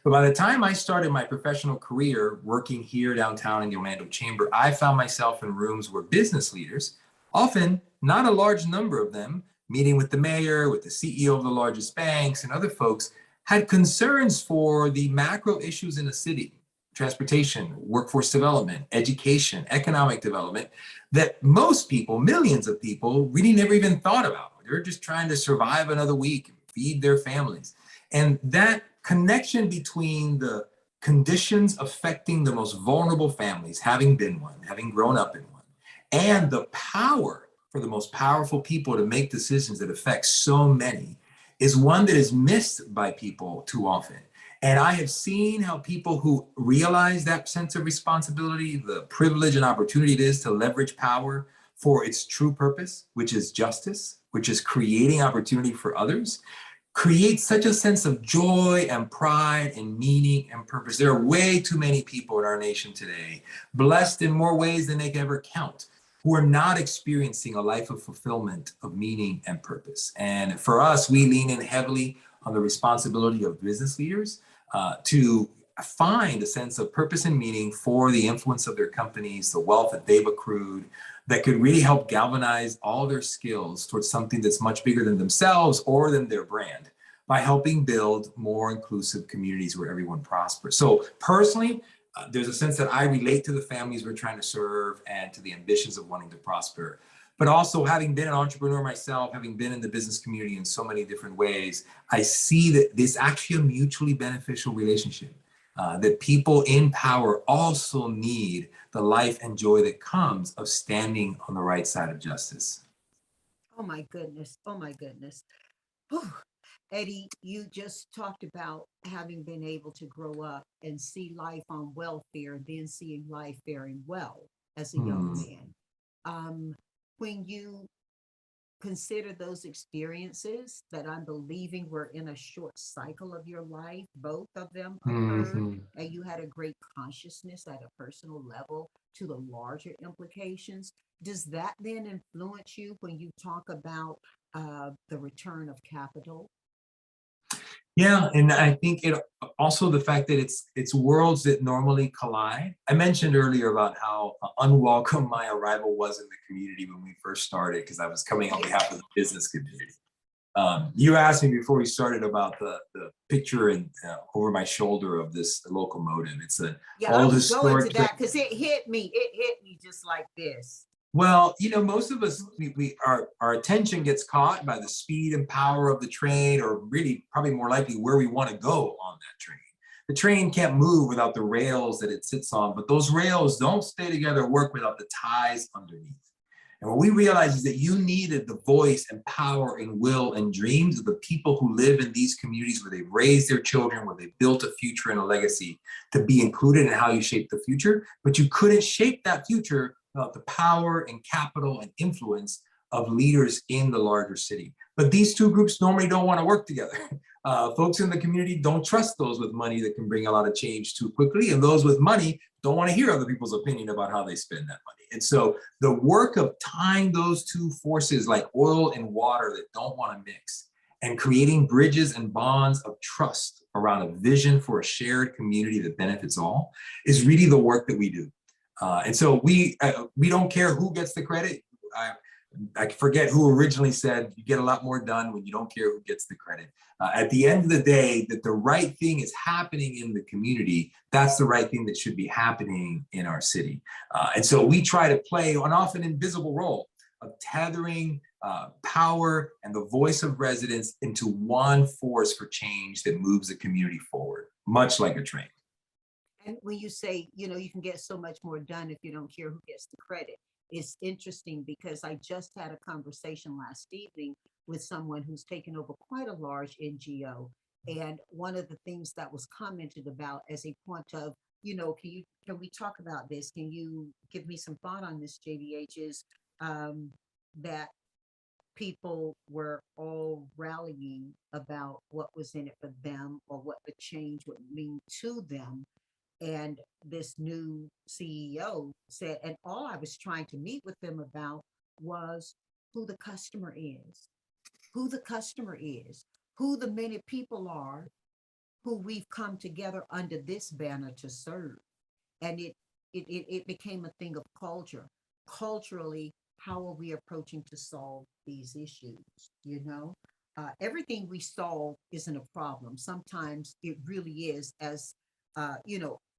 But by the time I started my professional career working here downtown in the Orlando Chamber, I found myself in rooms where business leaders, often not a large number of them, meeting with the mayor, with the CEO of the largest banks and other folks, had concerns for the macro issues in the city: transportation, workforce development, education, economic development, that most people, millions of people, really never even thought about. They're just trying to survive another week, feed their families. And that connection between the conditions affecting the most vulnerable families, having been one, having grown up in one, and the power for the most powerful people to make decisions that affect so many, is one that is missed by people too often. And I have seen how people who realize that sense of responsibility, the privilege and opportunity it is to leverage power for its true purpose, which is justice, which is creating opportunity for others, create such a sense of joy and pride and meaning and purpose. There are way too many people in our nation today, blessed in more ways than they can ever count, who are not experiencing a life of fulfillment, of meaning and purpose. And for us, we lean in heavily on the responsibility of business leaders to find a sense of purpose and meaning for the influence of their companies, the wealth that they've accrued, that could really help galvanize all their skills towards something that's much bigger than themselves or than their brand, by helping build more inclusive communities where everyone prospers. So personally, there's a sense that I relate to the families we're trying to serve and to the ambitions of wanting to prosper. But also, having been an entrepreneur myself, having been in the business community in so many different ways, I see that there's actually a mutually beneficial relationship, that people in power also need the life and joy that comes of standing on the right side of justice. Oh my goodness. Oh my goodness. Whew. Eddy, you just talked about having been able to grow up and see life on welfare, and then seeing life faring well as a young man. When you consider those experiences that I'm believing were in a short cycle of your life, both of them occurred, Mhm. and you had a great consciousness at a personal level to the larger implications. Does that then influence you when you talk about the return of capital? Yeah, and I think it also the fact that it's worlds that normally collide. I mentioned earlier about how unwelcome my arrival was in the community when we first started because I was coming on behalf of the business community. You asked me before we started about the picture and over my shoulder of this locomotive. It's an Yeah, I old was going to historic train. that because it hit me. It hit me just like this. Well, most of us, our attention gets caught by the speed and power of the train, or really probably more likely where we want to go on that train. The train can't move without the rails that it sits on, but those rails don't stay together or work without the ties underneath. And what we realized is that you needed the voice and power and will and dreams of the people who live in these communities where they've raised their children, where they built a future and a legacy to be included in how you shape the future. But you couldn't shape that future without the power and capital and influence of leaders in the larger city. But these two groups normally don't want to work together. Folks in the community don't trust those with money that can bring a lot of change too quickly. And those with money don't want to hear other people's opinion about how they spend that money. And so the work of tying those two forces like oil and water that don't want to mix and creating bridges and bonds of trust around a vision for a shared community that benefits all is really the work that we do. And so we don't care who gets the credit. I forget who originally said you get a lot more done when you don't care who gets the credit. At the end of the day, that the right thing is happening in the community, that's the right thing that should be happening in our city. And so we try to play an often invisible role of tethering power and the voice of residents into one force for change that moves the community forward, much like a train. And when you say, you can get so much more done if you don't care who gets the credit, it's interesting because I just had a conversation last evening with someone who's taken over quite a large NGO. And one of the things that was commented about as a point of, can we talk about this? Can you give me some thought on this, JBH, is that people were all rallying about what was in it for them or what the change would mean to them. And this new CEO said, and all I was trying to meet with them about was who the customer is, who the customer is, who the many people are who we've come together under this banner to serve. And it became a thing of culture. Culturally, how are we approaching to solve these issues? Everything we solve isn't a problem. Sometimes it really is, as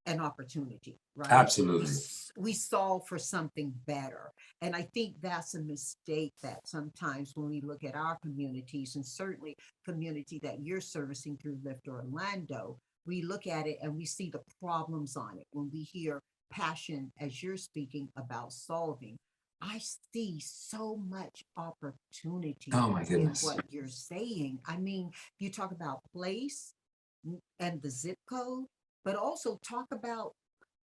an opportunity, right? Absolutely. We solve for something better. And I think that's a mistake that sometimes when we look at our communities, and certainly community that you're servicing through Lift Orlando, we look at it and we see the problems on it. When we hear passion, as you're speaking about solving, I see so much opportunity Oh my in goodness. what you're saying. I mean, you talk about place and the zip code, but also talk about,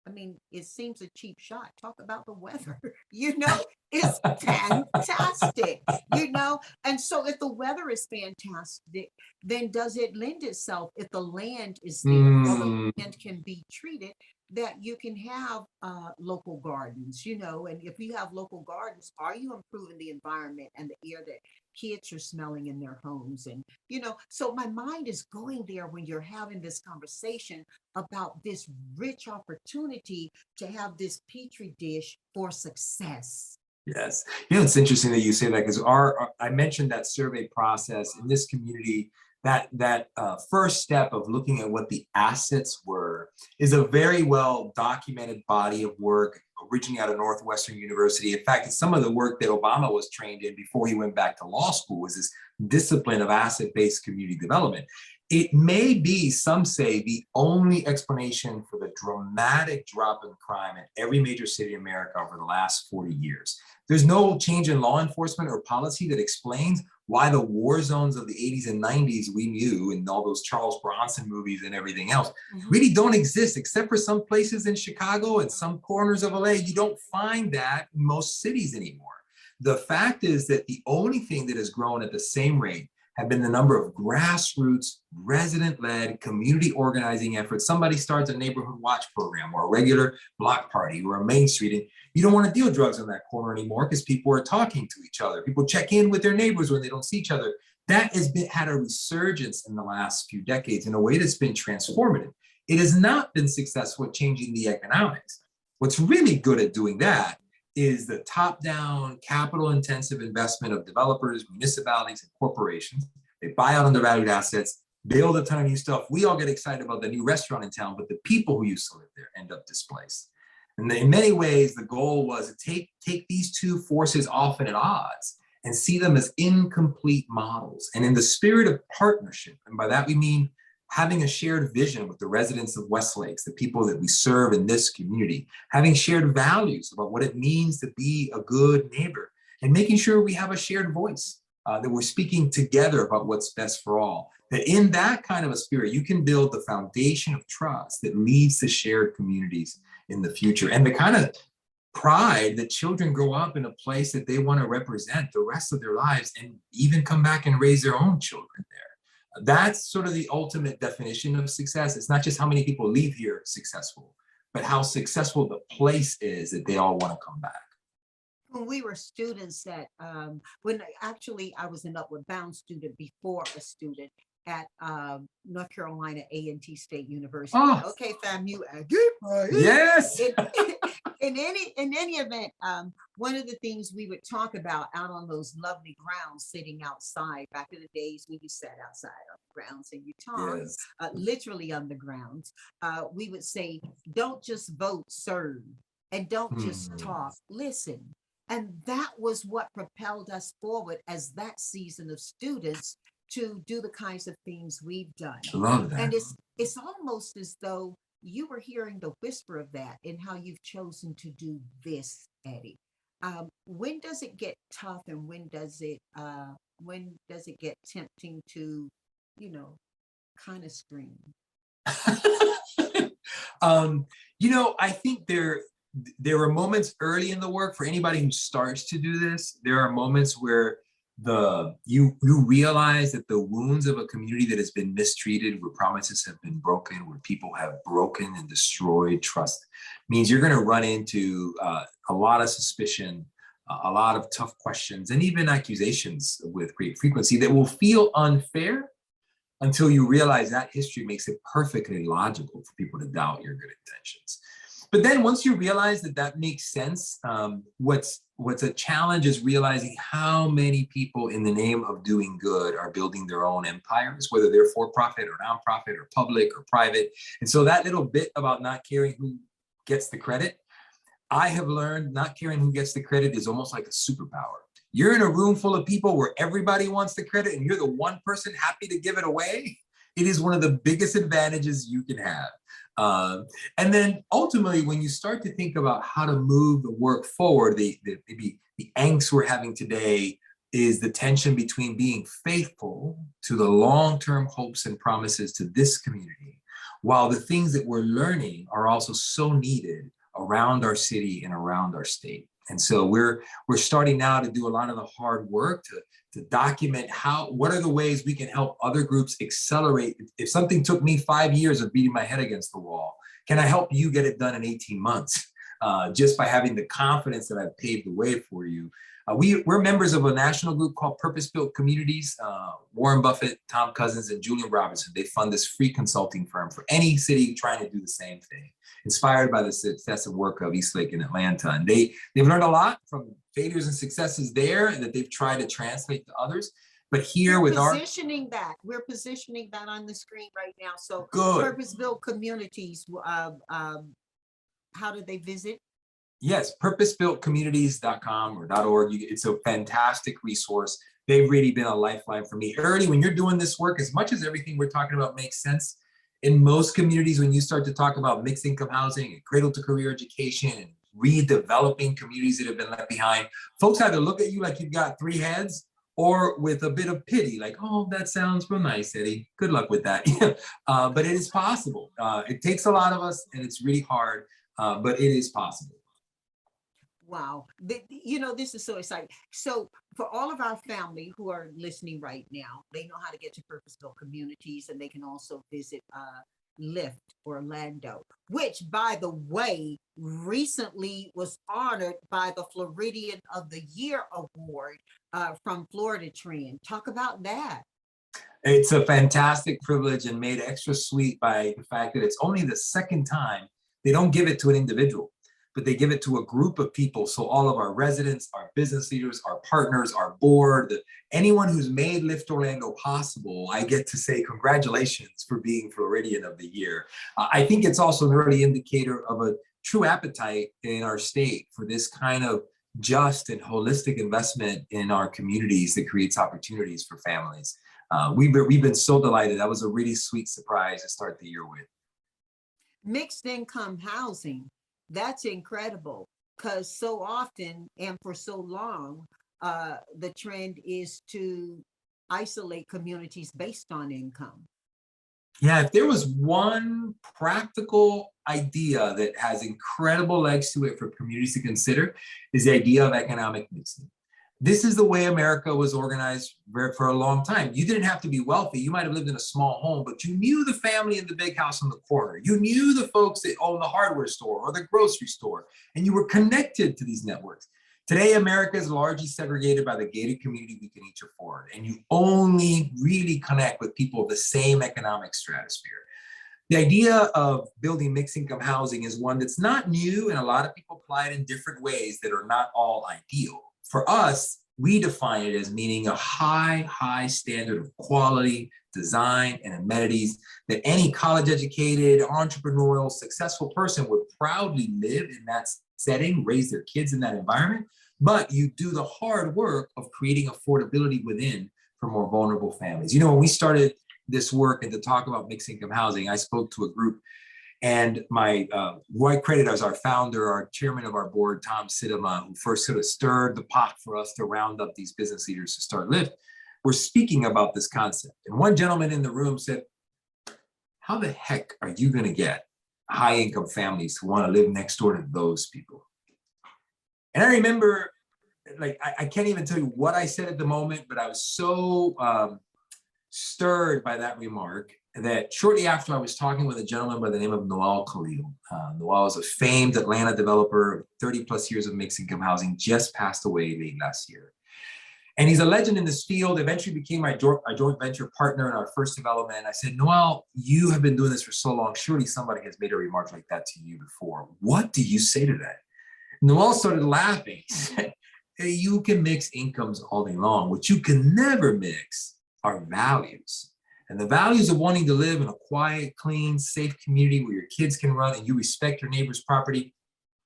I mean, it seems a cheap shot. Talk about the weather, it's fantastic, And so if the weather is fantastic, then does it lend itself, if the land is there or the land can be treated, that you can have local gardens, and if you have local gardens, are you improving the environment and the air that kids are smelling in their homes? And, so my mind is going there when you're having this conversation about this rich opportunity to have this petri dish for success. Yes. It's interesting that you say that because I mentioned that survey process in this community. That first step of looking at what the assets were is a very well documented body of work originating out of Northwestern University. In fact, it's some of the work that Obama was trained in before he went back to law school, was this discipline of asset-based community development. It may be, some say, the only explanation for the dramatic drop in crime in every major city in America over the last 40 years. There's no change in law enforcement or policy that explains why the war zones of the 80s and 90s we knew in all those Charles Bronson movies and everything else really don't exist, except for some places in Chicago and some corners of LA. You don't find that in most cities anymore. The fact is that the only thing that has grown at the same rate have been the number of grassroots, resident-led, community organizing efforts. Somebody starts a neighborhood watch program or a regular block party or a Main Street, and you don't want to deal drugs on that corner anymore because people are talking to each other. People check in with their neighbors when they don't see each other. That has had a resurgence in the last few decades in a way that's been transformative. It has not been successful at changing the economics. What's really good at doing that is the top-down, capital-intensive investment of developers, municipalities, and corporations. They buy out undervalued assets, build a ton of new stuff. We all get excited about the new restaurant in town, but the people who used to live there end up displaced. And in many ways, the goal was to take these two forces often at odds and see them as incomplete models. And in the spirit of partnership, and by that we mean having a shared vision with the residents of Westlakes, the people that we serve in this community, having shared values about what it means to be a good neighbor, and making sure we have a shared voice, that we're speaking together about what's best for all. That in that kind of a spirit, you can build the foundation of trust that leads to shared communities in the future, and the kind of pride that children grow up in a place that they want to represent the rest of their lives and even come back and raise their own children there. That's sort of the ultimate definition of success. It's not just how many people leave here successful, but how successful the place is that they all want to come back. When we were students when actually I was an Upward Bound student before a student at North Carolina A&T State University. Oh. Okay, FAMU. Yes. In any event, one of the things we would talk about out on those lovely grounds, sitting outside, back in the days when you sat outside on the grounds and you talked, Yes. literally on the grounds, we would say, don't just vote, serve, and don't just talk, listen. And that was what propelled us forward as that season of students to do the kinds of things we've done. I love that. And it's almost as though you were hearing the whisper of that in how you've chosen to do this, Eddy. When does it get tough, and when does it get tempting to, kind of scream? I think there are moments early in the work for anybody who starts to do this. There are moments where you realize that the wounds of a community that has been mistreated, where promises have been broken, where people have broken and destroyed trust, means you're going to run into a lot of suspicion, a lot of tough questions, and even accusations with great frequency that will feel unfair until you realize that history makes it perfectly logical for people to doubt your good intentions. But then once you realize that makes sense, what's a challenge is realizing how many people in the name of doing good are building their own empires, whether they're for-profit or nonprofit or public or private. And so that little bit about not caring who gets the credit, I have learned not caring who gets the credit is almost like a superpower. You're in a room full of people where everybody wants the credit and you're the one person happy to give it away. It is one of the biggest advantages you can have. And then ultimately, when you start to think about how to move the work forward, maybe the angst we're having today is the tension between being faithful to the long-term hopes and promises to this community, while the things that we're learning are also so needed around our city and around our state. And so we're starting now to do a lot of the hard work to document what are the ways we can help other groups accelerate. If something took me 5 years of beating my head against the wall, can I help you get it done in 18 months? Just by having the confidence that I've paved the way for you. We're members of a national group called Purpose-Built Communities. Warren Buffett, Tom Cousins, and Julian Robinson, they fund this free consulting firm for any city trying to do the same thing, inspired by the success and work of Eastlake and Atlanta. And they've learned a lot from failures and successes there that they've tried to translate to others. But here we're positioning that on the screen right now. So good. Purpose-Built Communities, how do they visit? Yes, purposebuiltcommunities.com or .org. It's a fantastic resource. They've really been a lifeline for me. Early, when you're doing this work, as much as everything we're talking about makes sense, in most communities, when you start to talk about mixed income housing and cradle-to-career education and redeveloping communities that have been left behind, folks either look at you like you've got 3 heads or with a bit of pity, like, oh, that sounds real nice, Eddy. Good luck with that. But it is possible. It takes a lot of us and it's really hard, but it is possible. Wow. This is so exciting. So for all of our family who are listening right now, they know how to get to purpose-built communities, and they can also visit Lift Orlando, which, by the way, recently was honored by the Floridian of the Year award from Florida Trend. Talk about that. It's a fantastic privilege and made extra sweet by the fact that it's only the second time they don't give it to an individual, but they give it to a group of people. So all of our residents, our business leaders, our partners, our board, anyone who's made Lift Orlando possible, I get to say congratulations for being Floridian of the Year. I think it's also an early indicator of a true appetite in our state for this kind of just and holistic investment in our communities that creates opportunities for families. We've been so delighted. That was a really sweet surprise to start the year with. Mixed income housing, that's incredible, because so often and for so long, the trend is to isolate communities based on income. Yeah, if there was one practical idea that has incredible legs to it for communities to consider, is the idea of economic mixing. This is the way America was organized for a long time. You didn't have to be wealthy. You might have lived in a small home, but you knew the family in the big house on the corner. You knew the folks that owned the hardware store or the grocery store, and you were connected to these networks. Today, America is largely segregated by the gated community we can each afford, and you only really connect with people of the same economic stratosphere. The idea of building mixed income housing is one that's not new, and a lot of people apply it in different ways that are not all ideal. For us, we define it as meaning a high standard of quality, design, and amenities that any college-educated, entrepreneurial, successful person would proudly live in that setting, raise their kids in that environment, but you do the hard work of creating affordability within for more vulnerable families. You know, when we started this work and to talk about mixed income housing, I spoke to a group, and my white credit as our founder, our chairman of our board, Tom Sidema, who first sort of stirred the pot for us to round up these business leaders to start Lyft, were speaking about this concept. And one gentleman in the room said, how the heck are you going to get high income families to want to live next door to those people? And I remember, like, I can't even tell you what I said at the moment, but I was so stirred by that remark that shortly after I was talking with a gentleman by the name of Noel Khalil. Noel is a famed Atlanta developer, 30 plus years of mixed income housing, just passed away late last year. And he's a legend in this field, eventually became my joint venture partner in our first development. I said, Noel, you have been doing this for so long. Surely somebody has made a remark like that to you before. What do you say to that? Noel started laughing. He said, hey, you can mix incomes all day long. What you can never mix are values. And the values of wanting to live in a quiet, clean, safe community where your kids can run and you respect your neighbor's property,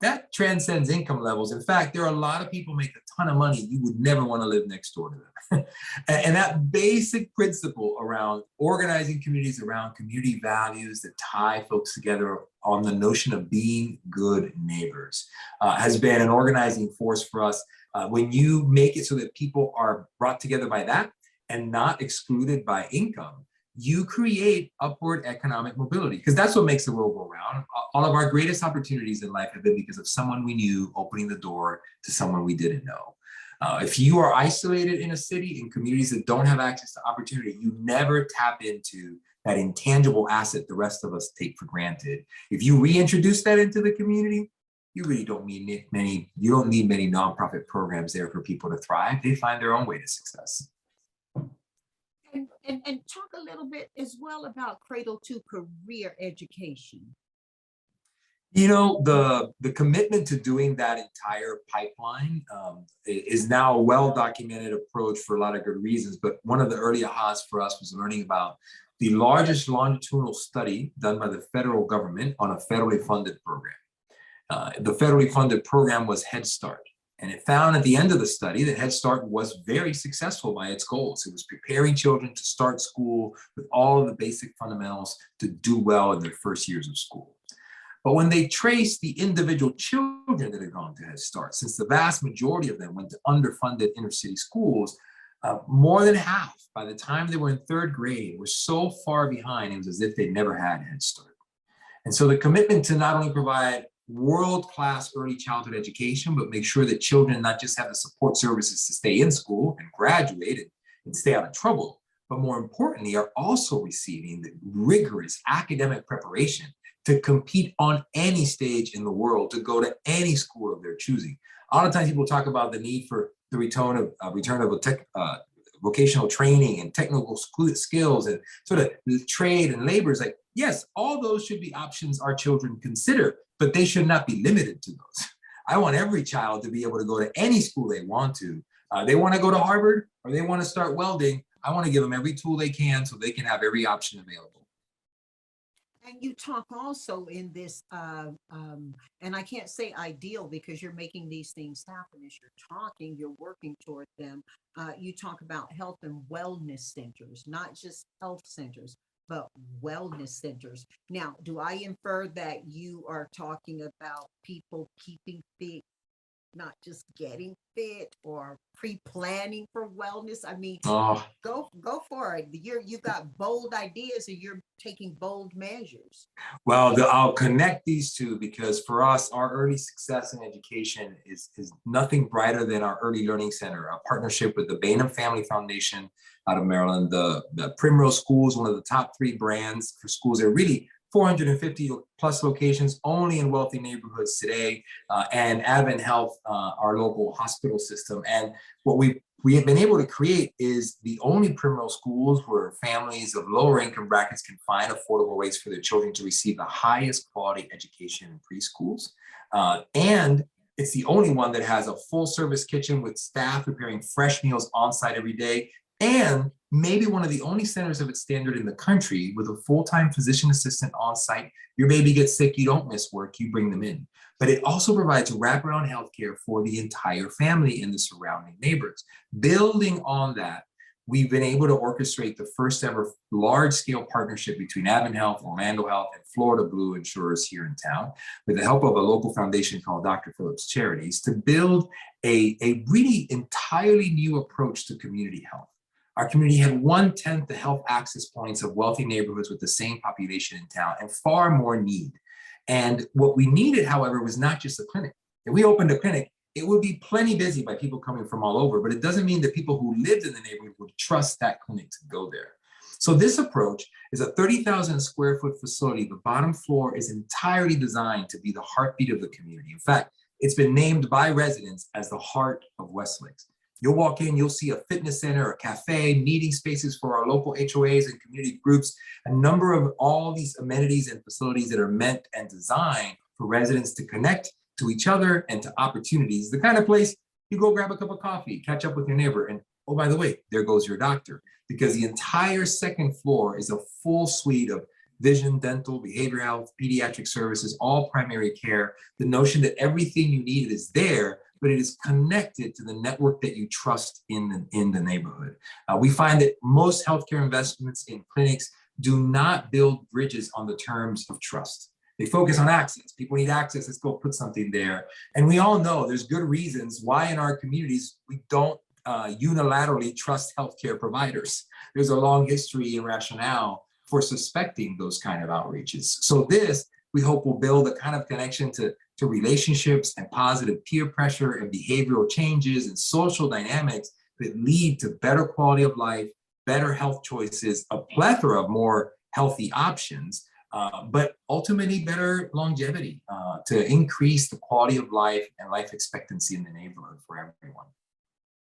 that transcends income levels. In fact, there are a lot of people make a ton of money. You would never want to live next door to them. And that basic principle around organizing communities around community values that tie folks together on the notion of being good neighbors has been an organizing force for us. When you make it so that people are brought together by that and not excluded by income, you create upward economic mobility, because that's what makes the world go round. All of our greatest opportunities in life have been because of someone we knew opening the door to someone we didn't know. If you are isolated in a city, in communities that don't have access to opportunity, you never tap into that intangible asset the rest of us take for granted. If you reintroduce that into the community, you really don't need many nonprofit programs there for people to thrive. They find their own way to success. And talk a little bit as well about cradle-to-career education. You know, the commitment to doing that entire pipeline is now a well-documented approach for a lot of good reasons. But one of the early ahas for us was learning about the largest longitudinal study done by the federal government on a federally funded program. The federally funded program was Head Start. And it found at the end of the study that Head Start was very successful by its goals. It was preparing children to start school with all of the basic fundamentals to do well in their first years of school. But when they traced the individual children that had gone to Head Start, since the vast majority of them went to underfunded inner city schools, more than half, by the time they were in third grade, were so far behind, it was as if they never had Head Start. And so the commitment to not only provide world-class early childhood education, but make sure that children not just have the support services to stay in school and graduate and stay out of trouble, but more importantly, are also receiving the rigorous academic preparation to compete on any stage in the world, to go to any school of their choosing. A lot of times people talk about the need for the return of vocational training and technical skills and sort of trade and labor. Is like, yes, all those should be options our children consider, but they should not be limited to those. I want every child to be able to go to any school they want to. They want to go to Harvard or they want to start welding. I want to give them every tool they can so they can have every option available. And you talk also in this, and I can't say ideal because you're making these things happen as you're talking, you're working toward them. You talk about health and wellness centers, not just health centers, but wellness centers. Now, do I infer that you are talking about people keeping fit, not just getting fit or pre-planning for wellness? I mean, go for it. You've got bold ideas and you're taking bold measures. Well, I'll connect these two because for us, our early success in education is nothing brighter than our Early Learning Center, a partnership with the Bainham Family Foundation out of Maryland. The Primrose School is one of the top 3 brands for schools. They're really 450 plus locations only in wealthy neighborhoods today, and Advent Health, our local hospital system. And what we have been able to create is the only Primrose schools where families of lower income brackets can find affordable ways for their children to receive the highest quality education in preschools. And it's the only one that has a full service kitchen with staff preparing fresh meals on site every day, and maybe one of the only centers of its standard in the country with a full-time physician assistant on site. Your baby gets sick, you don't miss work, you bring them in. But it also provides wraparound healthcare for the entire family in the surrounding neighborhoods. Building on that, we've been able to orchestrate the first ever large-scale partnership between Advent Health, Orlando Health, and Florida Blue insurers here in town, with the help of a local foundation called Dr. Phillips Charities, to build a really entirely new approach to community health. Our community had 1/10 the health access points of wealthy neighborhoods with the same population in town and far more need. And what we needed, however, was not just a clinic. If we opened a clinic, it would be plenty busy by people coming from all over, but it doesn't mean that people who lived in the neighborhood would trust that clinic to go there. So this approach is a 30,000 square foot facility. The bottom floor is entirely designed to be the heartbeat of the community. In fact, it's been named by residents as the heart of Westlake. You'll walk in, you'll see a fitness center, a cafe, meeting spaces for our local HOAs and community groups, a number of all these amenities and facilities that are meant and designed for residents to connect to each other and to opportunities. The kind of place you go grab a cup of coffee, catch up with your neighbor, and oh, by the way, there goes your doctor. Because the entire second floor is a full suite of vision, dental, behavioral health, pediatric services, all primary care. The notion that everything you need is there, but it is connected to the network that you trust in the neighborhood. We find that most healthcare investments in clinics do not build bridges on the terms of trust. They focus on access. People need access, let's go put something there. And we all know there's good reasons why in our communities we don't unilaterally trust healthcare providers. There's a long history and rationale for suspecting those kind of outreaches. So this, we hope, will build a kind of connection to relationships and positive peer pressure and behavioral changes and social dynamics that lead to better quality of life, better health choices, a plethora of more healthy options, but ultimately better longevity to increase the quality of life and life expectancy in the neighborhood for everyone.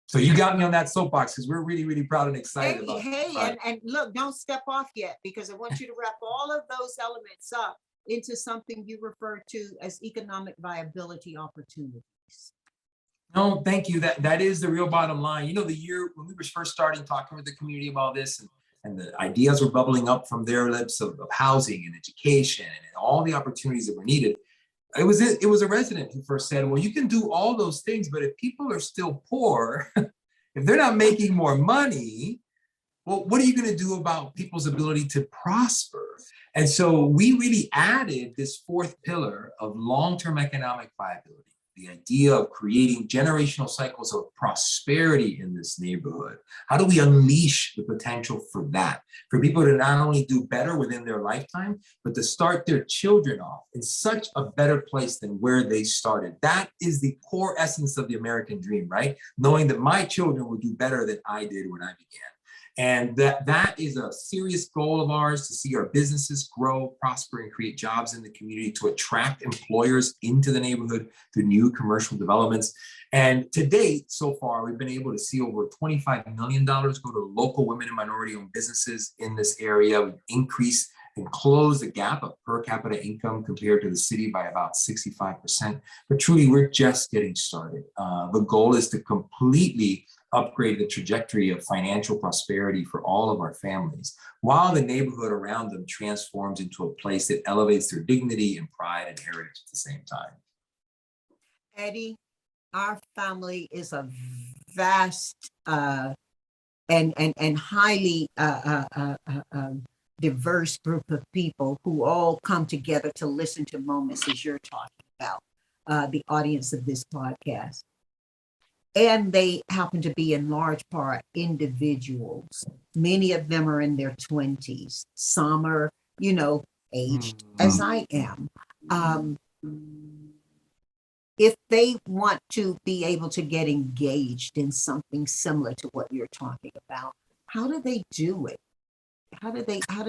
So you got me on that soapbox because we're really, really proud and excited about it. And look, don't step off yet, because I want you to wrap all of those elements up into something you refer to as economic viability opportunities. No, thank you. That is the real bottom line. You know, the year when we were first starting talking with the community about this, and the ideas were bubbling up from their lips of housing and education and all the opportunities that were needed. It was a resident who first said, well, you can do all those things, but if people are still poor, if they're not making more money, well, what are you going to do about people's ability to prosper? And so we really added this fourth pillar of long-term economic viability. the idea of creating generational cycles of prosperity in this neighborhood. How do we unleash the potential for that? For people to not only do better within their lifetime, but to start their children off in such a better place than where they started. That is the core essence of the American dream, right? Knowing that my children will do better than I did when I began. And that is a serious goal of ours, to see our businesses grow, prosper, and create jobs in the community, to attract employers into the neighborhood through new commercial developments. And to date, so far, we've been able to see over $25 million go to local women and minority-owned businesses in this area. We've increased and closed the gap of per capita income compared to the city by about 65%. But truly, we're just getting started. The goal is to completely upgrade the trajectory of financial prosperity for all of our families, while the neighborhood around them transforms into a place that elevates their dignity and pride and heritage at the same time. Eddy, our family is a vast and highly diverse group of people who all come together to listen to moments as you're talking about, the audience of this podcast. And they happen to be in large part individuals. Many of them are in their 20s. Some are, aged as I am. If they want to be able to get engaged in something similar to what you're talking about, how do they do it? How do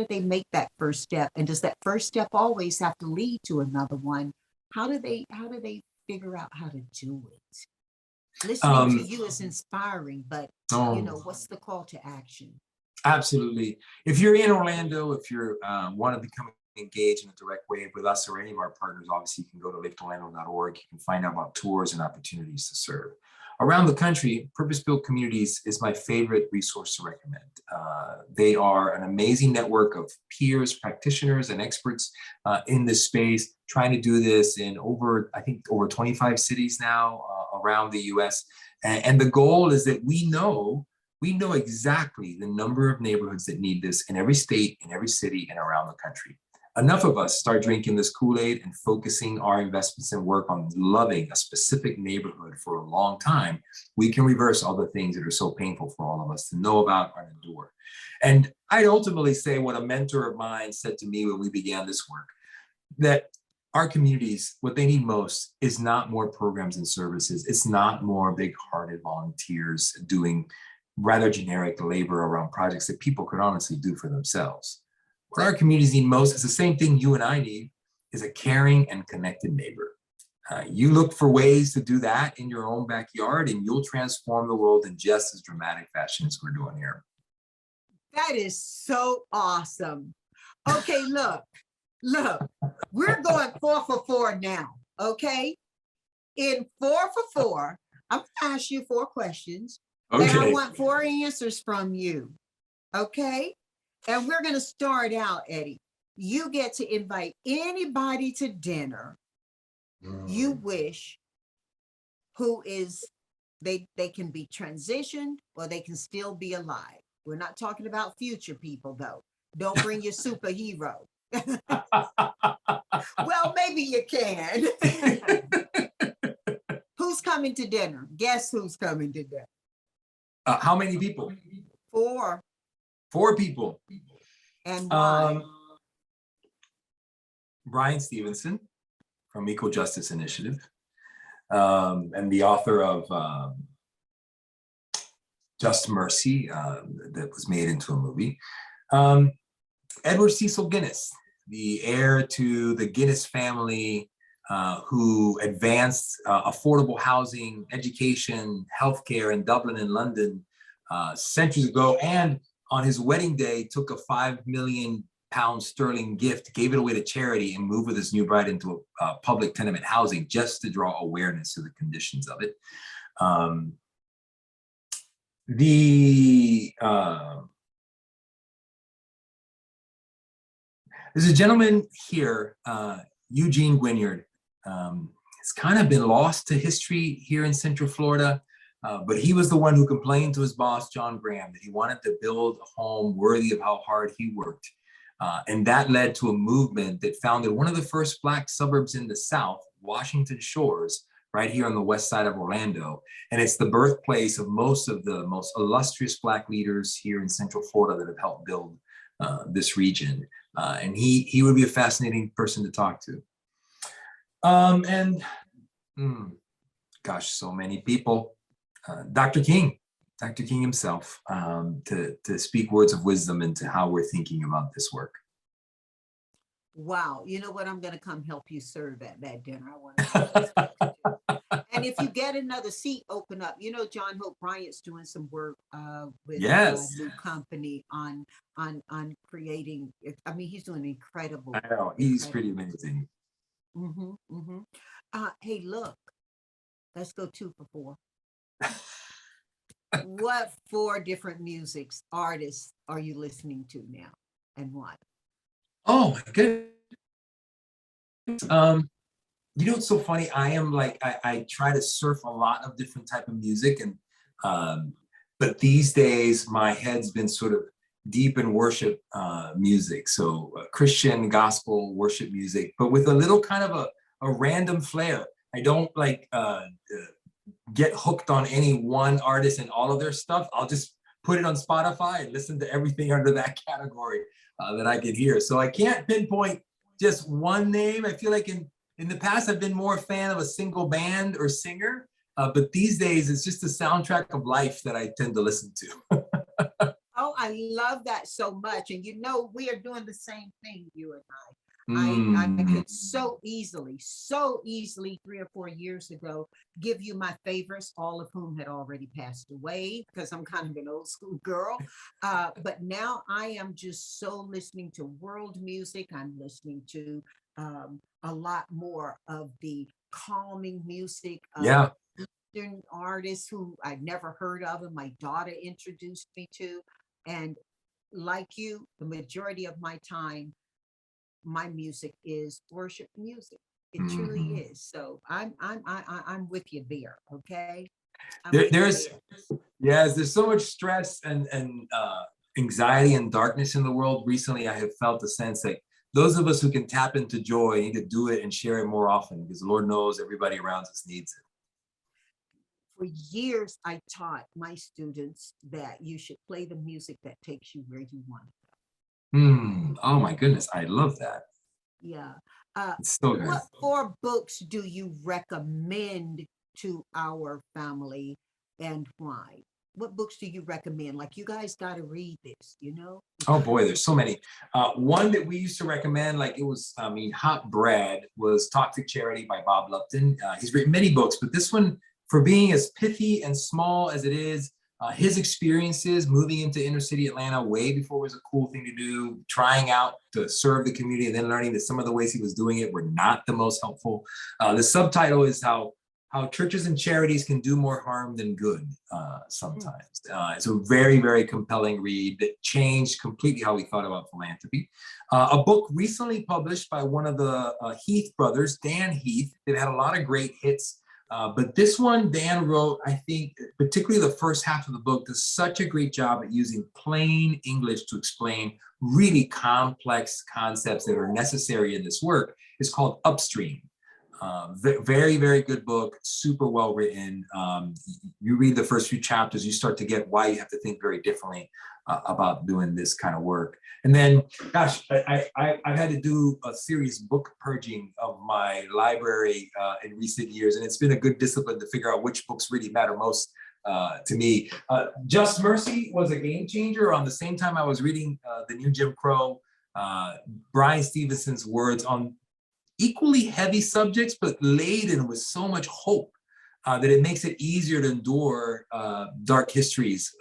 they make that first step? And does that first step always have to lead to another one? How do they figure out how to do it? Listening to you is inspiring, but what's the call to action? Absolutely. If you're in Orlando, if you're want to become engaged in a direct way with us or any of our partners, obviously you can go to liftorlando.org. You can find out about tours and opportunities to serve. Around the country, Purpose-Built Communities is my favorite resource to recommend. They are an amazing network of peers, practitioners, and experts in this space, trying to do this in over 25 cities now around the US. And the goal is that we know exactly the number of neighborhoods that need this in every state, in every city, and around the country. Enough of us start drinking this Kool-Aid and focusing our investments and work on loving a specific neighborhood for a long time, we can reverse all the things that are so painful for all of us to know about and endure. And I'd ultimately say what a mentor of mine said to me when we began this work, that our communities, what they need most is not more programs and services. It's not more big-hearted volunteers doing rather generic labor around projects that people could honestly do for themselves. What our communities need most is the same thing you and I need, is a caring and connected neighbor. You look for ways to do that in your own backyard, and you'll transform the world in just as dramatic fashion as we're doing here. That is so awesome. Okay, look, we're going 4 for 4 now, okay? In 4 for 4, I'm gonna ask you 4 questions, okay, and I want 4 answers from you, okay? And we're gonna start out, Eddy. You get to invite anybody to dinner you wish, who is, they can be transitioned or they can still be alive. We're not talking about future people though. Don't bring your superhero. Well, maybe you can. Who's coming to dinner? Guess who's coming to dinner? How many people? 4. 4 people. And why? Brian Stevenson from Equal Justice Initiative, and the author of Just Mercy, that was made into a movie. Edward Cecil Guinness, the heir to the Guinness family, who advanced affordable housing, education, healthcare in Dublin and London centuries ago, and on his wedding day took a £5 million gift, gave it away to charity, and moved with his new bride into a public tenement housing just to draw awareness to the conditions of it. There's a gentleman here, Eugene Gwynyard. It's kind of been lost to history here in Central Florida, but he was the one who complained to his boss, John Graham, that he wanted to build a home worthy of how hard he worked. And that led to a movement that founded one of the first Black suburbs in the South, Washington Shores, right here on the west side of Orlando. And it's the birthplace of most of the most illustrious Black leaders here in Central Florida that have helped build this region. And he would be a fascinating person to talk to. Gosh, so many people. Dr. King himself, to speak words of wisdom into how we're thinking about this work. Wow. You know what? I'm going to come help you serve at that dinner. I want to. And if you get another seat, open up. You know, John Hope Bryant's doing some work with a new company on creating. I mean, he's doing incredible. I know, he's pretty amazing. Hey, look, let's go 2 for 4. What 4 different artists are you listening to now, and why? Oh my goodness. You know, it's so funny. I am like, I try to surf a lot of different type of music, and but these days my head's been sort of deep in worship music. So Christian gospel worship music, but with a little kind of a random flair. I don't like get hooked on any one artist and all of their stuff. I'll just put it on Spotify and listen to everything under that category that I can hear. So I can't pinpoint just one name. I feel like in the past, I've been more a fan of a single band or singer, but these days it's just a soundtrack of life that I tend to listen to. Oh, I love that so much. And you know, we are doing the same thing, you and I. I could so easily 3 or 4 years ago give you my favorites, all of whom had already passed away, because I'm kind of an old school girl. But now I am just so listening to world music. I'm listening to a lot more of the calming music of Eastern artists who I'd never heard of, and my daughter introduced me to. And like you, the majority of my time, my music is worship music. It truly is. So I'm with you there. Okay. There's so much stress and anxiety and darkness in the world. Recently, I have felt the sense that those of us who can tap into joy need to do it and share it more often, because the Lord knows everybody around us needs it. For years, I taught my students that you should play the music that takes you where you want to go. Oh my goodness, I love that. Yeah. It's so good. What 4 books do you recommend to our family, and why? What books do you recommend? Like, you guys got to read this, you know? Oh boy, there's so many. One that we used to recommend, like it was, hot bread, was Toxic Charity by Bob Lupton. He's written many books, but this one, for being as pithy and small as it is, his experiences moving into inner city Atlanta way before it was a cool thing to do, trying out to serve the community, and then learning that some of the ways he was doing it were not the most helpful. The subtitle is how churches and charities can do more harm than good sometimes. It's a very, very compelling read that changed completely how we thought about philanthropy. A book recently published by one of the Heath brothers, Dan Heath. They've had a lot of great hits. But this one Dan wrote, I think, particularly the first half of the book, does such a great job at using plain English to explain really complex concepts that are necessary in this work. It's called Upstream. Very, very good book, super well written. You read the first few chapters, you start to get why you have to think very differently about doing this kind of work. And then, gosh, I've had to do a serious book purging of my library in recent years, and it's been a good discipline to figure out which books really matter most to me. Just Mercy was a game changer. On the same time I was reading The New Jim Crow, Brian Stevenson's words on equally heavy subjects, but laden with so much hope that it makes it easier to endure dark histories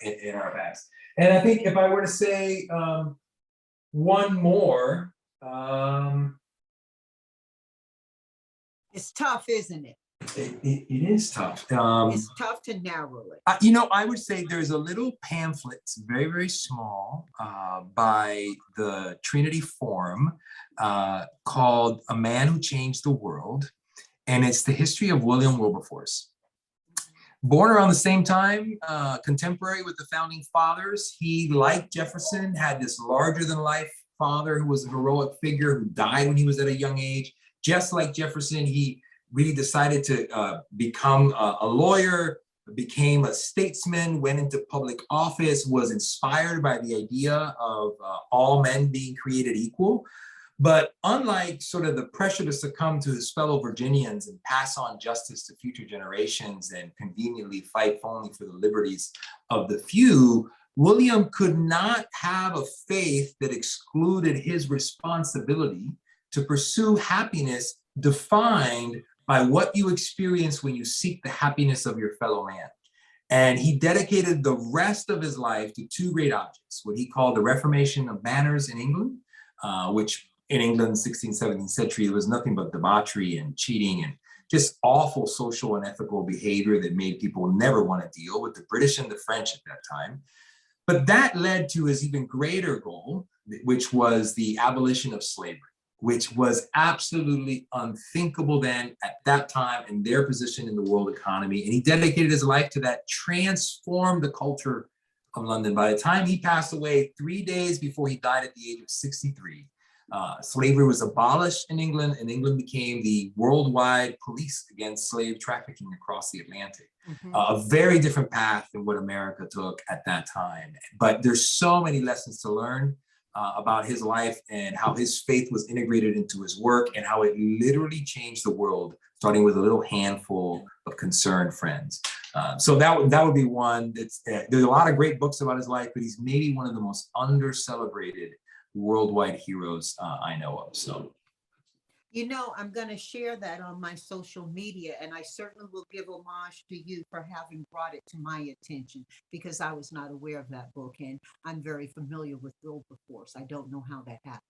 in our past. And I think if I were to say one more, it's tough, isn't it? It is tough. It's tough to narrow it. I would say there's a little pamphlet, it's very, very small, by the Trinity Forum called A Man Who Changed the World. And it's the history of William Wilberforce. Born around the same time, contemporary with the founding fathers, he, like Jefferson, had this larger than life father who was a heroic figure who died when he was at a young age. Just like Jefferson, he really decided to become a lawyer, became a statesman, went into public office, was inspired by the idea of all men being created equal. But unlike sort of the pressure to succumb to his fellow Virginians and pass on justice to future generations and conveniently fight only for the liberties of the few, William could not have a faith that excluded his responsibility to pursue happiness defined by what you experience when you seek the happiness of your fellow man. And he dedicated the rest of his life to two great objects, what he called the Reformation of manners in England, which in England, 16th, 17th century, it was nothing but debauchery and cheating and just awful social and ethical behavior that made people never want to deal with the British and the French at that time. But that led to his even greater goal, which was the abolition of slavery, which was absolutely unthinkable then at that time in their position in the world economy. And he dedicated his life to that, transformed the culture of London. By the time he passed away, 3 days before he died at the age of 63, slavery was abolished in England, and England became the worldwide police against slave trafficking across the Atlantic. A very different path than what America took at that time. But there's so many lessons to learn about his life and how his faith was integrated into his work and how it literally changed the world, starting with a little handful of concerned friends. So that would be one. There's a lot of great books about his life, but he's maybe one of the most under-celebrated worldwide heroes I know of. So, you know, I'm going to share that on my social media, and I certainly will give homage to you for having brought it to my attention, because I was not aware of that book, and I'm very familiar with Wilberforce. I don't know how that happened.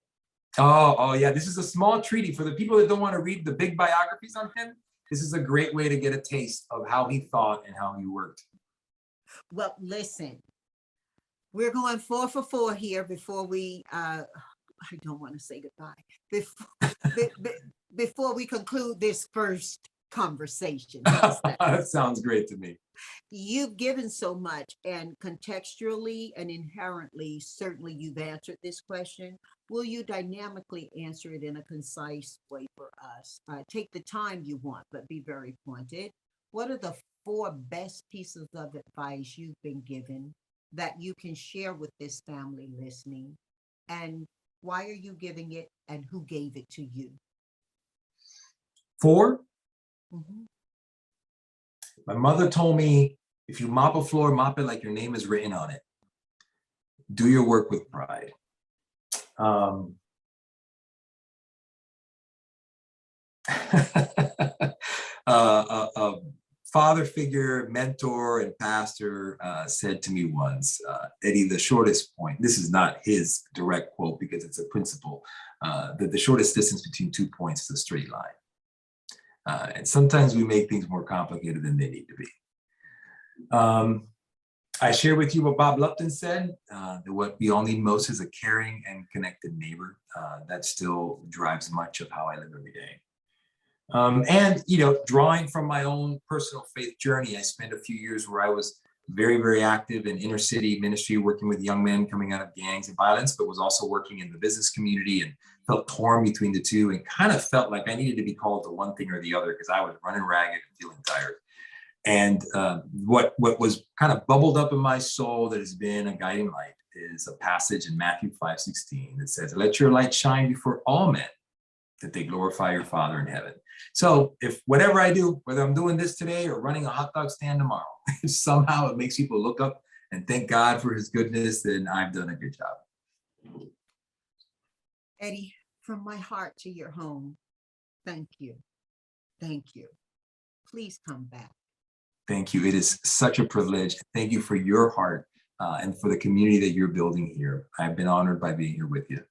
Oh yeah, this is a small treaty for the people that don't want to read the big biographies on him. This is a great way to get a taste of how he thought and how he worked. Well, listen, we're going 4 for 4 here before we, I don't want to say goodbye, before we conclude this first conversation. That sounds great to me. You've given so much, and contextually and inherently, certainly you've answered this question. Will you dynamically answer it in a concise way for us? Take the time you want, but be very pointed. What are the 4 best pieces of advice you've been given that you can share with this family listening? And why are you giving it, and who gave it to you? 4? Mm-hmm. My mother told me, if you mop a floor, mop it like your name is written on it. Do your work with pride. A father figure, mentor, and pastor said to me once, Eddie, the shortest point, this is not his direct quote because it's a principle, that the shortest distance between 2 points is a straight line. And sometimes we make things more complicated than they need to be. I share with you what Bob Lupton said, that what we all need most is a caring and connected neighbor. That still drives much of how I live every day. And, you know, drawing from my own personal faith journey, I spent a few years where I was very, very active in inner city ministry, working with young men coming out of gangs and violence, but was also working in the business community and felt torn between the two and kind of felt like I needed to be called to one thing or the other because I was running ragged and feeling tired. And what was kind of bubbled up in my soul that has been a guiding light is a passage in Matthew 5:16 that says, "Let your light shine before all men, that they glorify your Father in heaven." So if whatever I do, whether I'm doing this today or running a hot dog stand tomorrow, if somehow it makes people look up and thank God for his goodness, then I've done a good job. Eddie, from my heart to your home, thank you. Thank you. Please come back. Thank you. It is such a privilege. Thank you for your heart and for the community that you're building here. I've been honored by being here with you.